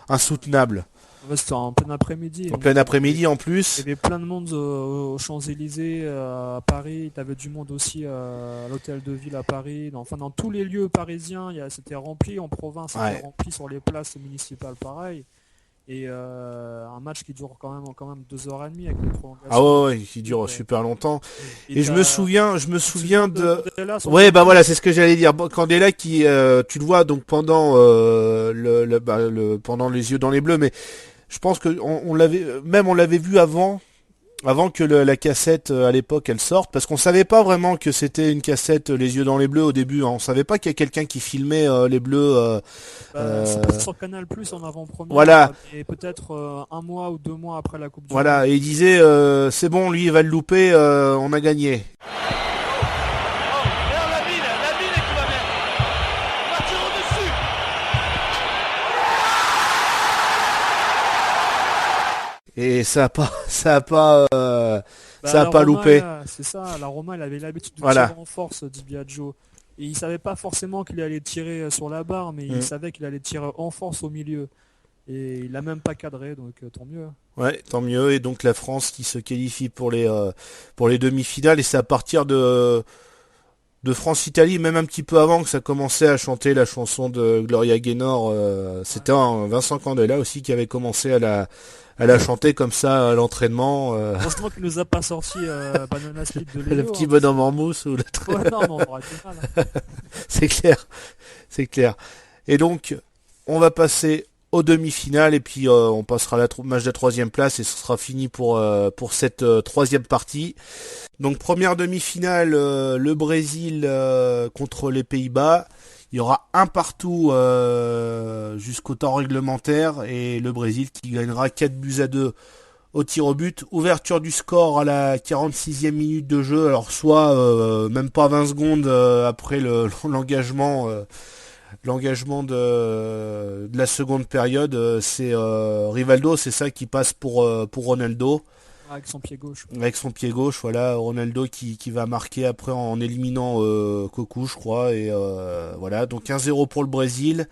insoutenable. C'était en plein après-midi. En plein après-midi en plus. Il y avait plein de monde aux Champs-Élysées, à Paris. Tu avais du monde aussi à l'hôtel de ville à Paris. Dans tous les lieux parisiens, c'était rempli. En province, c'était rempli sur les places municipales, pareil. Et un match qui dure quand même 2h30 avec les prolongations. Ah ouais, qui dure super longtemps. Et je me souviens de... Ouais, bah voilà, c'est ce que j'allais dire. Candela qui, tu le vois donc pendant pendant Les Yeux dans les Bleus, mais je pense que on l'avait vu avant que la cassette à l'époque elle sorte, parce qu'on savait pas vraiment que c'était une cassette Les Yeux dans les Bleus au début, hein. On savait pas qu'il y a quelqu'un qui filmait les Bleus. C'est passé sur Canal Plus en avant-première. Voilà. Et peut-être 1 mois ou 2 mois après la Coupe du Monde. Voilà, et il disait c'est bon, lui il va le louper, on a gagné. Et ça a pas loupé. C'est ça, la Roma, elle avait l'habitude de tirer en force, Di Biagio. Et il savait pas forcément qu'il allait tirer sur la barre, mais il savait qu'il allait tirer en force au milieu. Et il l'a même pas cadré, donc tant mieux. Ouais, tant mieux. Et donc la France qui se qualifie pour les demi-finales. Et c'est à partir de France-Italie, même un petit peu avant que ça commençait à chanter la chanson de Gloria Gaynor. C'était Vincent Candela aussi qui avait commencé à la chanter comme ça à l'entraînement. Heureusement qu'il nous a pas sorti Banana Split de Léo. Le petit bonhomme en mousse ou le truc. Ouais, non, on aurait été mal. C'est clair. Et donc, on va passer aux demi-finales et puis on passera match de la 3e place et ce sera fini pour cette 3e partie. Donc première demi-finale, le Brésil contre les Pays-Bas. Il y aura un partout jusqu'au temps réglementaire et le Brésil qui gagnera 4-2 au tir au but. Ouverture du score à la 46e minute de jeu. Alors soit même pas 20 secondes après l'engagement de la seconde période. C'est Rivaldo, c'est ça qui passe pour Ronaldo. Avec son pied gauche. Avec son pied gauche, voilà, Ronaldo qui va marquer après en éliminant Cocu, je crois. Et voilà, donc 1-0 pour le Brésil.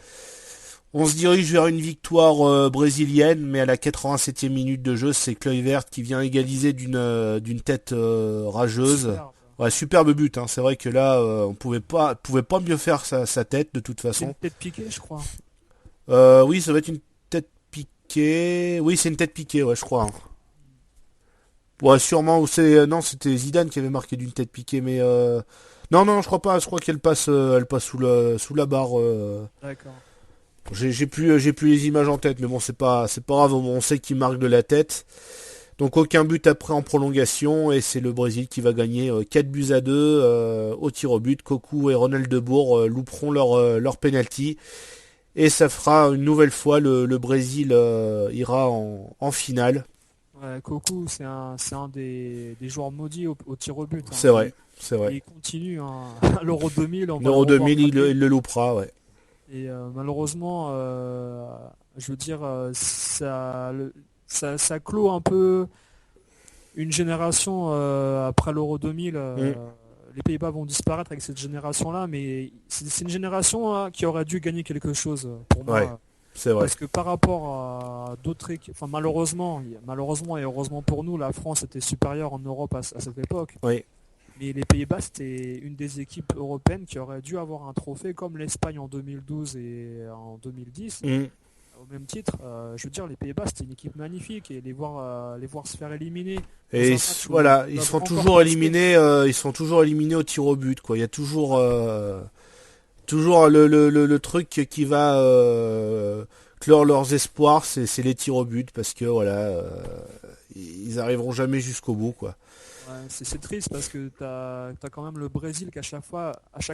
On se dirige vers une victoire brésilienne, mais à la 87e minute de jeu, c'est Kluivert qui vient égaliser d'une tête rageuse. Ouais, superbe but, hein. C'est vrai que là, on pouvait pas mieux faire sa tête de toute façon. C'est une tête piquée, je crois. Oui, ça va être une tête piquée. Oui, c'est une tête piquée, ouais, je crois. Hein. Ouais, sûrement. Ou c'était Zidane qui avait marqué d'une tête piquée, mais non, je crois pas. Je crois qu'elle passe, sous la barre. D'accord. J'ai plus les images en tête, mais bon, c'est pas grave. On sait qu'il marque de la tête. Donc aucun but après en prolongation et c'est le Brésil qui va gagner 4-2 au tir au but. Cocu et Ronald de Boer louperont leur penalty et ça fera une nouvelle fois le Brésil ira en finale. Ouais, Cocu c'est un des joueurs maudits au tir au but. Hein. C'est vrai. Il continue hein, à l'Euro 2000. L'Euro 2000 il le loupera, ouais. Et malheureusement, je veux dire, ça clôt un peu une génération après l'Euro 2000. Les Pays-Bas vont disparaître avec cette génération-là, mais c'est une génération qui aurait dû gagner quelque chose pour moi. Ouais, c'est vrai. Parce que par rapport à d'autres équipes, enfin malheureusement et heureusement pour nous, la France était supérieure en Europe à cette époque. Oui. Mais les Pays-Bas, c'était une des équipes européennes qui aurait dû avoir un trophée comme l'Espagne en 2012 et en 2010. Au même titre, je veux dire, les Pays-Bas, c'était une équipe magnifique et les voir se faire éliminer. Et voilà, ils sont toujours éliminés au tir au but, quoi. Il y a toujours le truc qui va clore leurs espoirs, c'est les tirs au but parce que voilà, ils arriveront jamais jusqu'au bout, quoi. Ouais, c'est triste parce que t'as quand même le Brésil qui à chaque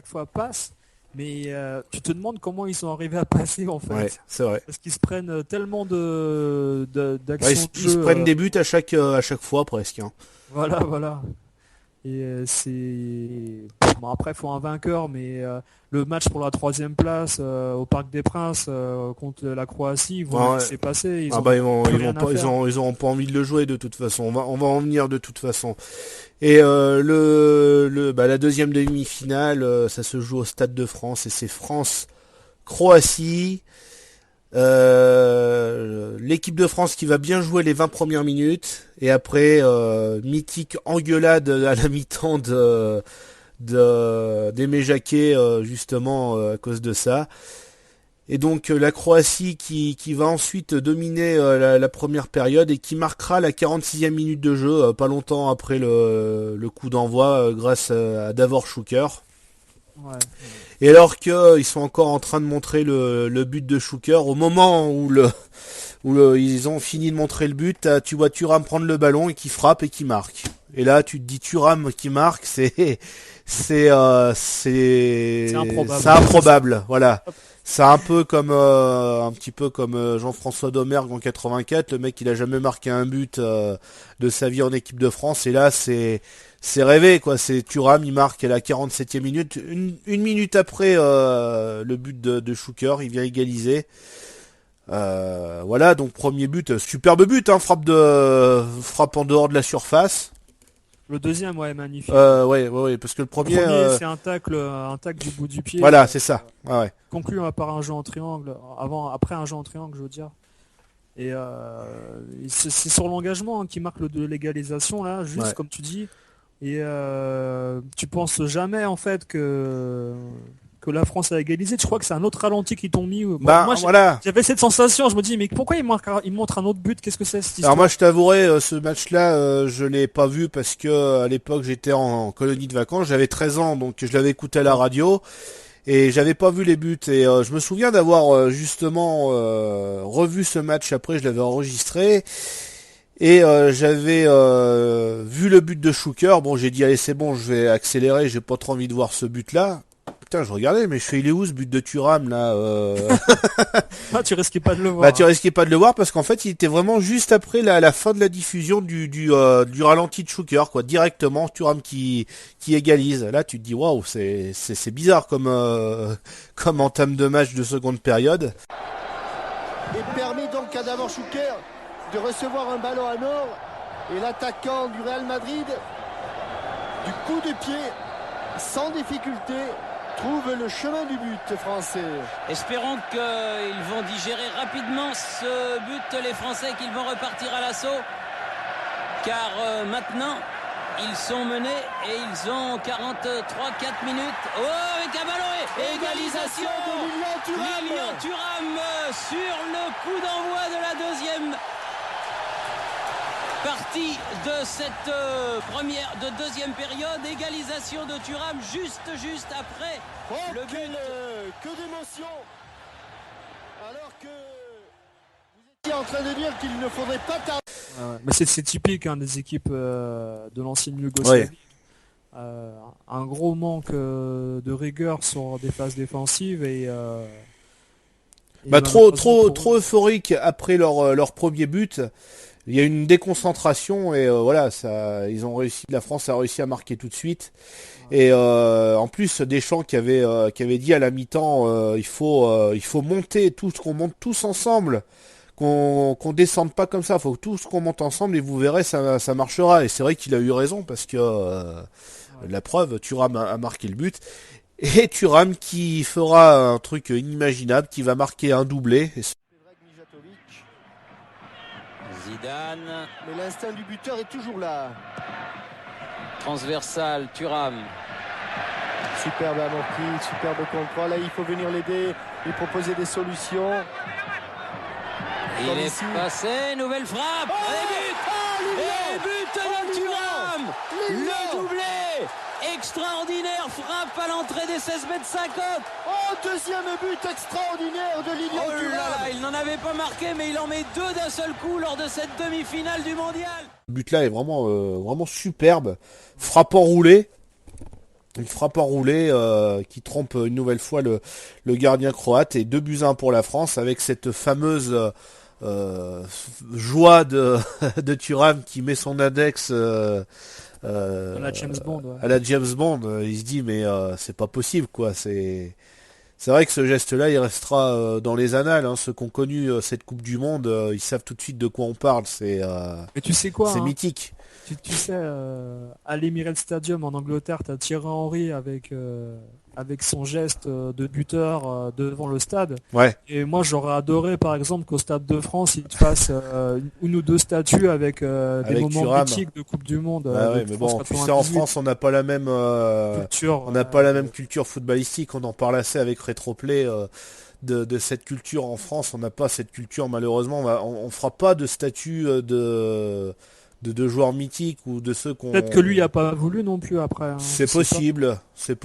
fois passe. Mais tu te demandes comment ils sont arrivés à passer en fait. Ouais, c'est vrai. Parce qu'ils se prennent tellement d'actions ils se prennent des buts à chaque fois presque. Hein. Voilà. Et c'est bon, après faut un vainqueur, mais le match pour la 3e place au Parc des Princes contre la Croatie, ils vont laisser passer. Ils auront pas envie de le jouer de toute façon. On va en venir de toute façon. Et la deuxième demi-finale, ça se joue au Stade de France et c'est France-Croatie. L'équipe de France qui va bien jouer les 20 premières minutes et après mythique engueulade à la mi-temps d'Aimé Jacquet justement à cause de ça. Et donc la Croatie qui va ensuite dominer la première période et qui marquera la 46e minute de jeu pas longtemps après le coup d'envoi grâce à Davor Šuker. Ouais. Et alors qu'ils sont encore en train de montrer le but de Šuker, au moment où ils ont fini de montrer le but, tu vois Thuram prendre le ballon et qui frappe et qui marque. Et là, tu te dis Thuram qui marque, c'est improbable. Voilà. C'est un peu comme un petit peu comme Jean-François Domergue en 84, le mec il a jamais marqué un but de sa vie en équipe de France et là c'est rêvé quoi, c'est Thuram, il marque à la 47e minute, une minute après le but de Šuker, il vient égaliser. Voilà, donc premier but, superbe but, hein, frappe en dehors de la surface. Le deuxième, ouais, magnifique. Ouais, parce que le premier c'est un tacle du bout du pied. Voilà, c'est ça. Ouais. Conclu par un jeu en triangle, après un jeu en triangle, je veux dire. Et c'est sur l'engagement qui marque de l'égalisation là, juste comme tu dis. Et tu penses jamais en fait que la France a égalisé. Je crois que c'est un autre ralenti qui t'ont mis. Moi, j'avais cette sensation. Je me dis mais pourquoi il montre un autre but? Qu'est-ce que c'est cette histoire? Alors moi je t'avouerai, ce match-là, je l'ai pas vu parce que à l'époque j'étais en colonie de vacances. J'avais 13 ans, donc je l'avais écouté à la radio et j'avais pas vu les buts. Et je me souviens d'avoir justement revu ce match après. Je l'avais enregistré. Et j'avais vu le but de Šuker. Bon, j'ai dit allez c'est bon, je vais accélérer. J'ai pas trop envie de voir ce but-là. Putain, je regardais, mais je fais il est où ce but de Thuram là Ah, tu risquais pas de le voir. Bah, tu risquais pas de le voir parce qu'en fait, il était vraiment juste après la fin de la diffusion du ralenti de Šuker, quoi. Directement, Thuram qui égalise. Là, tu te dis waouh, c'est bizarre comme entame de match de seconde période. Et permet donc à Davor Šuker de recevoir un ballon à mort et l'attaquant du Real Madrid du coup de pied sans difficulté trouve le chemin du but français. Espérons qu'ils vont digérer rapidement ce but, les Français, qu'ils vont repartir à l'assaut car maintenant ils sont menés et ils ont 43-4 minutes. Oh, avec un ballon et égalisation de Lilian Thuram sur le coup d'envoi de la deuxième partie de cette deuxième période. Égalisation de Thuram juste après le but. Que d'émotion, alors que vous étiez en train de dire qu'il ne faudrait pas tarder. Mais c'est typique des équipes de l'ancienne Yougoslavie. Ouais. Un gros manque de rigueur sur des phases défensives et trop euphorique après leur premier but. Il y a une déconcentration et la France a réussi à marquer tout de suite. Et en plus Deschamps qui avait dit à la mi-temps il faut monter qu'on monte tous ensemble, qu'on descende pas comme ça, faut tous qu'on monte ensemble et vous verrez ça marchera. Et c'est vrai qu'il a eu raison parce que la preuve, Thuram a marqué le but. Et Thuram qui fera un truc inimaginable, qui va marquer un doublé. Zidane. Mais l'instinct du buteur est toujours là. Transversal, Thuram. Superbe amorti, superbe contrôle. Là, il faut venir l'aider, lui proposer des solutions. Il est passé, nouvelle frappe. Et but de Thuram. Le doublé. Extraordinaire frappe à l'entrée des 16 mètres 50. Oh, deuxième but extraordinaire de Lilian Thuram. Oh là là, il n'en avait pas marqué, mais il en met deux d'un seul coup lors de cette demi-finale du mondial. Le but là est vraiment superbe. Frappe enroulée. Une frappe enroulée qui trompe une nouvelle fois le gardien croate. Et 2-1 pour la France avec cette fameuse joie de Thuram qui met son index À la James Bond. Ouais. À la James Bond, il se dit mais c'est pas possible quoi. C'est vrai que ce geste-là, il restera dans les annales. Hein. Ceux qui ont connu cette Coupe du Monde, ils savent tout de suite de quoi on parle. Mais tu sais quoi, c'est mythique. Tu sais, à l'Emirates Stadium en Angleterre, t'as Thierry Henry avec son geste de buteur devant le stade. Ouais. Et moi, j'aurais adoré, par exemple, qu'au Stade de France, il te fasse une ou deux statues avec des moments Thuram. mythiques de Coupe du Monde. Ouais, mais bon, tu sais, en France, on n'a pas la même culture. On n'a pas la même culture footballistique. On en parle assez avec Retroplay de cette culture en France. On n'a pas cette culture, malheureusement. On fera pas de statut de joueurs mythiques ou de ceux qu'on... Peut-être que lui n'a pas voulu non plus après. Hein, c'est possible. Et,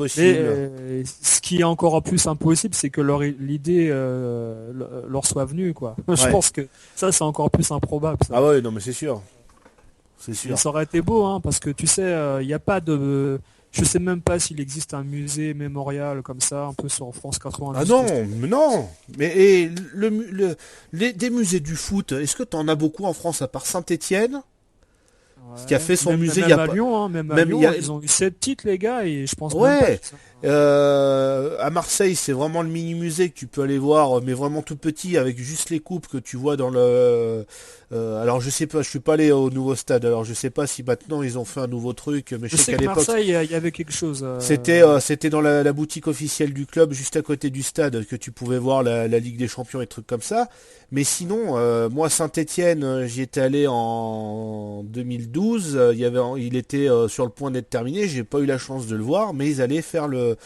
ce qui est encore plus impossible, c'est que l'idée leur soit venue, quoi. Je pense que ça, c'est encore plus improbable. Ça. Ah ouais, non mais c'est sûr. C'est sûr. Et ça aurait été beau, hein, parce que tu sais, il n'y a pas de... Je sais même pas s'il existe un musée mémorial comme ça, un peu sur France 90. Ah non. Mais des musées du foot, est-ce que tu en as beaucoup en France à part Saint-Étienne? Qui a fait son musée il y a à Lyon, hein, même à Lyon, ils ont eu 7 titres les gars et je pense ouais. À Marseille, c'est vraiment le mini musée que tu peux aller voir, mais vraiment tout petit avec juste les coupes que tu vois dans le. Alors je sais pas, je suis pas allé au nouveau stade, alors je sais pas si maintenant ils ont fait un nouveau truc, mais je sais qu'à l'époque. Marseille, il y avait quelque chose. C'était dans la boutique officielle du club, juste à côté du stade, que tu pouvais voir la Ligue des Champions et trucs comme ça. Mais sinon, moi Saint-Étienne, j'y étais allé en 2012. Il était sur le point d'être terminé. J'ai pas eu la chance de le voir, mais ils allaient faire le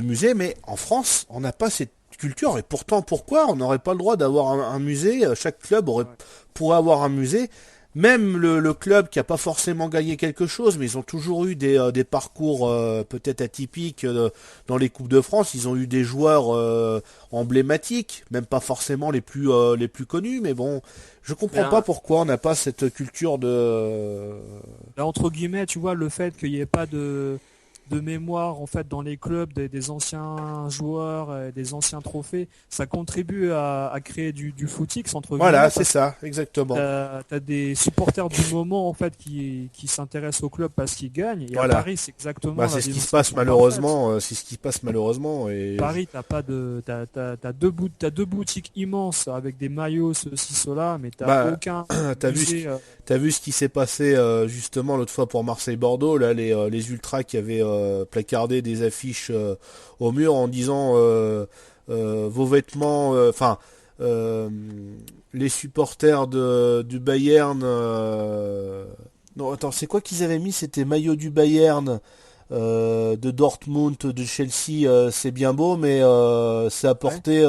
musée. Mais en France, on n'a pas cette culture. Et pourtant, pourquoi on n'aurait pas le droit d'avoir un musée? Chaque club pourrait avoir un musée. Même le club qui a pas forcément gagné quelque chose, mais ils ont toujours eu des parcours peut-être atypiques dans les Coupes de France. Ils ont eu des joueurs emblématiques, même pas forcément les plus connus, mais bon, je comprends pas pourquoi on n'a pas cette culture de... Là, entre guillemets, tu vois, le fait qu'il n'y ait pas de mémoire en fait dans les clubs des anciens joueurs, des anciens trophées, ça contribue à créer du footix entre guillemets. Voilà, c'est ça, exactement. T'as des supporters du moment en fait qui s'intéressent au club parce qu'ils gagnent. Et voilà. À Paris, c'est exactement. C'est ce qui se passe malheureusement. C'est ce qui se passe malheureusement. Et Paris, t'as deux boutiques immenses avec des maillots ceci cela, mais aucun. T'as vu ce qui s'est passé justement l'autre fois pour Marseille-Bordeaux, là les ultras qui avaient placardé des affiches au mur en disant vos vêtements, les supporters du Bayern. Non, attends, c'est quoi qu'ils avaient mis? C'était maillot du Bayern. De Dortmund, de Chelsea, c'est bien beau, mais c'est apporté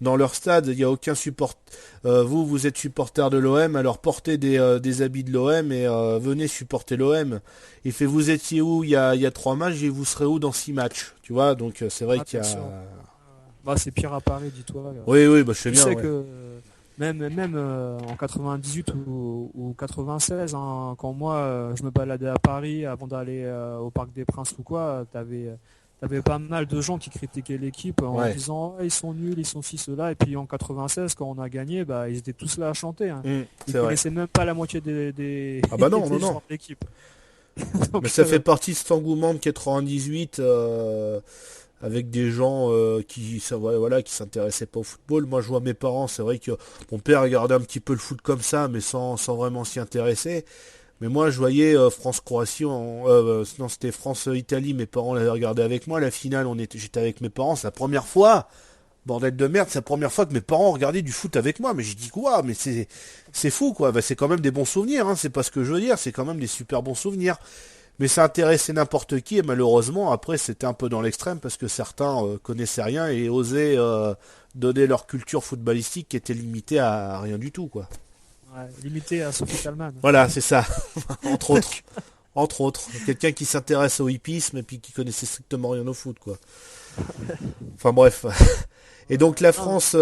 dans leur stade. Il n'y a aucun support. Vous êtes supporter de l'OM, alors portez des habits de l'OM et venez supporter l'OM. Il fait, vous étiez où il y a 3 matchs et vous serez où dans 6 matchs? Tu vois, donc c'est vrai qu'il y a... c'est pire à Paris, dis-toi. Oui, je sais bien. Tu sais que même en 98 ou 96, hein, quand moi je me baladais à Paris avant d'aller au Parc des Princes ou quoi, t'avais pas mal de gens qui critiquaient l'équipe en disant ils sont nuls, ils sont ci, cela. Et puis en 96, quand on a gagné, ils étaient tous là à chanter. Hein. Ils connaissaient même pas la moitié des non. joueurs de l'équipe. Donc, mais ça fait partie de cet engouement de 98 avec des gens qui s'intéressaient pas au football. Moi je vois mes parents, c'est vrai que mon père regardait un petit peu le foot comme ça, mais sans vraiment s'y intéresser. Mais moi je voyais France-Croatie, non c'était France-Italie, mes parents l'avaient regardé avec moi, la finale j'étais avec mes parents, c'est la première fois, bordel de merde, c'est la première fois que mes parents regardaient du foot avec moi, mais j'ai dit quoi, mais c'est fou quoi, c'est quand même des bons souvenirs, hein, c'est pas ce que je veux dire, c'est quand même des super bons souvenirs. Mais ça intéressait n'importe qui et malheureusement après c'était un peu dans l'extrême parce que certains connaissaient rien et osaient donner leur culture footballistique qui était limitée à rien du tout quoi. Ouais, limité à Sophie Talman. Voilà, c'est ça. Entre autres. Quelqu'un qui s'intéresse au hippisme et puis qui connaissait strictement rien au foot quoi. Enfin bref. Et donc la France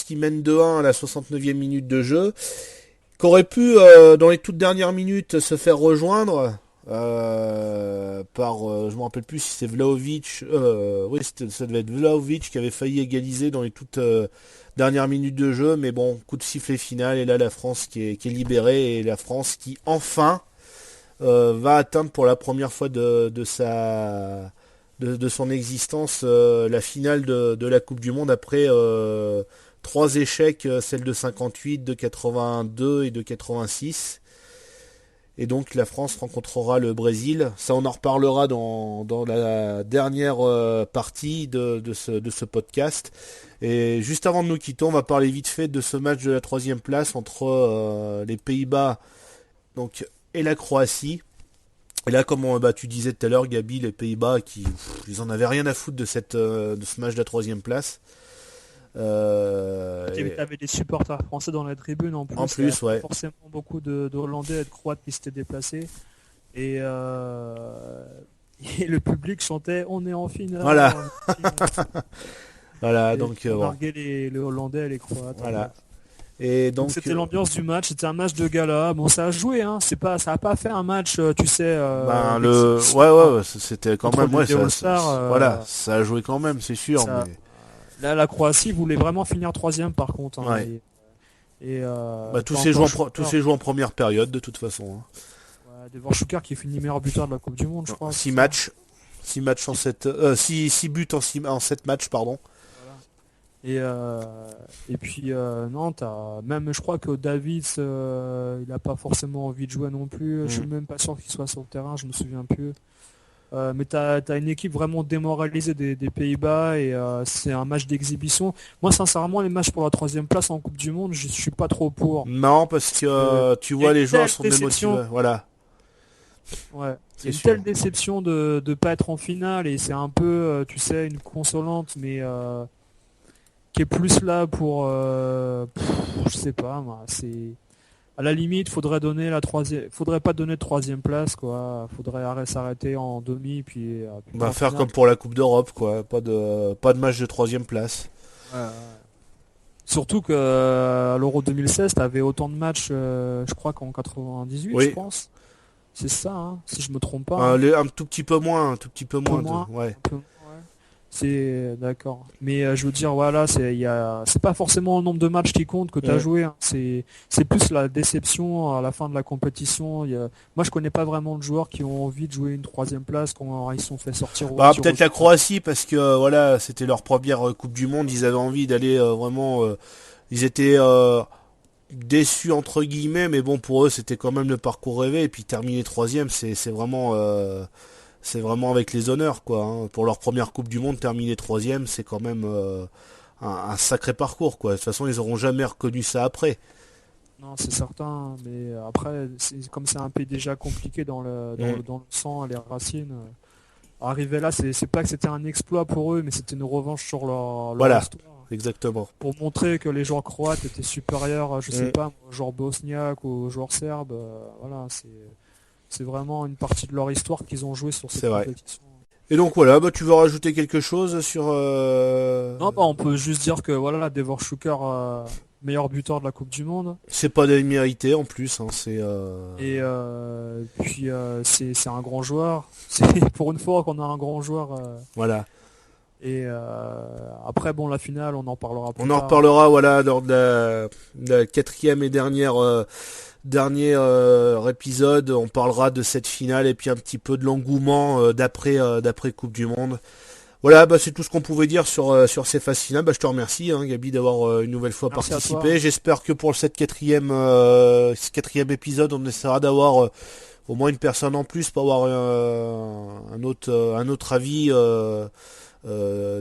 qui mène 2-1 à la 69e minute de jeu, qui aurait pu dans les toutes dernières minutes se faire rejoindre par je me rappelle plus si c'est Vlahovic, ça devait être Vlahovic qui avait failli égaliser dans les toutes dernières minutes de jeu, mais bon, coup de sifflet final et là la France qui est libérée et la France qui enfin va atteindre pour la première fois de son existence la finale de la Coupe du Monde après 3 échecs, celle de 58, de 82 et de 86. Et donc la France rencontrera le Brésil. Ça, on en reparlera dans la dernière partie de ce podcast. Et juste avant de nous quitter, on va parler vite fait de ce match de la 3e place entre les Pays-Bas et la Croatie. Et là, comme tu disais tout à l'heure, Gabi, les Pays-Bas, ils en avaient rien à foutre de ce match de la 3e place. T'avais des supporters français dans la tribune en plus. Ouais. Forcément beaucoup de Hollandais et de Croates qui s'étaient déplacés. Et le public chantait "On est en finale". Voilà. Voilà, et donc les Hollandais et les Croates. Voilà. Et donc c'était l'ambiance du match, c'était un match de gala. Bon, ça a joué, hein. Ça a pas fait un match, tu sais. c'était quand même. Voilà, ça a joué quand même, c'est sûr. Mais... Là, la Croatie voulait vraiment finir 3e par contre. Hein, ouais. Tous ces joueurs en première période de toute façon. Hein. Ouais, Devorchukar qui finit meilleur buteur de la Coupe du Monde, je crois. 6 matchs. 6 matchs en 7 6 buts en 7 matchs, pardon. Voilà. Et puis non, même je crois que Davids il a pas forcément envie de jouer non plus. Je suis même pas sûr qu'il soit sur le terrain, je me souviens plus. Mais t'as une équipe vraiment démoralisée des Pays-Bas et c'est un match d'exhibition. Moi sincèrement les matchs pour la 3e place en Coupe du Monde, je suis pas trop pour. Non, parce que tu vois les joueurs sont démotivés. Voilà. Ouais. C'est une telle déception de pas être en finale et c'est un peu tu sais une consolante mais qui est plus là pour je sais pas moi, c'est à la limite, faudrait pas donner de 3e place, quoi. Faudrait s'arrêter en demi, puis faire finale. Comme pour la Coupe d'Europe, quoi. Pas de match de 3e place. Ouais. Surtout que à l'Euro 2016, t'avais autant de matchs, je crois qu'en 98, je pense. C'est ça, hein, si je me trompe pas. Un tout petit peu moins, ouais. C'est d'accord, mais je veux dire voilà, c'est pas forcément le nombre de matchs qui compte que tu as joué, hein. C'est plus la déception à la fin de la compétition. Moi je connais pas vraiment de joueurs qui ont envie de jouer une 3e place quand ils se sont fait sortir. Peut-être la Croatie parce que voilà, c'était leur première Coupe du Monde, ils avaient envie d'aller vraiment, ils étaient déçus entre guillemets, mais bon pour eux c'était quand même le parcours rêvé et puis terminer 3e, c'est vraiment avec les honneurs, quoi. Hein. Pour leur première Coupe du Monde, terminer 3e, c'est quand même un sacré parcours, quoi. De toute façon, ils n'auront jamais reconnu ça après. Non, c'est certain, mais après, comme c'est un pays déjà compliqué dans le sang, les racines. Arriver là, c'est pas que c'était un exploit pour eux, mais c'était une revanche sur leur histoire. Exactement. Pour montrer que les joueurs croates étaient supérieurs, je sais pas, aux joueurs bosniaques ou aux joueurs serbes. Voilà, c'est vraiment une partie de leur histoire qu'ils ont joué sur cette compétition. Et donc voilà, tu veux rajouter quelque chose sur... Non, on peut juste dire que voilà, Devorchukar, meilleur buteur de la Coupe du Monde. C'est pas démérité en plus. Hein, Et puis c'est un grand joueur. C'est pour une fois qu'on a un grand joueur. Voilà. Et après, bon, la finale, on en parlera plus tard. On en reparlera, voilà, lors de la 4e et dernier épisode, on parlera de cette finale et puis un petit peu de l'engouement d'après Coupe du Monde. Voilà, c'est tout ce qu'on pouvait dire sur ces phases finales. Je te remercie, hein, Gabi, d'avoir une nouvelle fois participé. J'espère que pour cette 4e épisode, on essaiera d'avoir au moins une personne en plus pour avoir un autre avis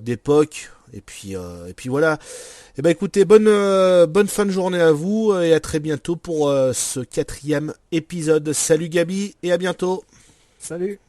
d'époque. Et puis voilà. Et écoutez, bonne fin de journée à vous et à très bientôt pour ce 4e épisode. Salut Gabi et à bientôt. Salut.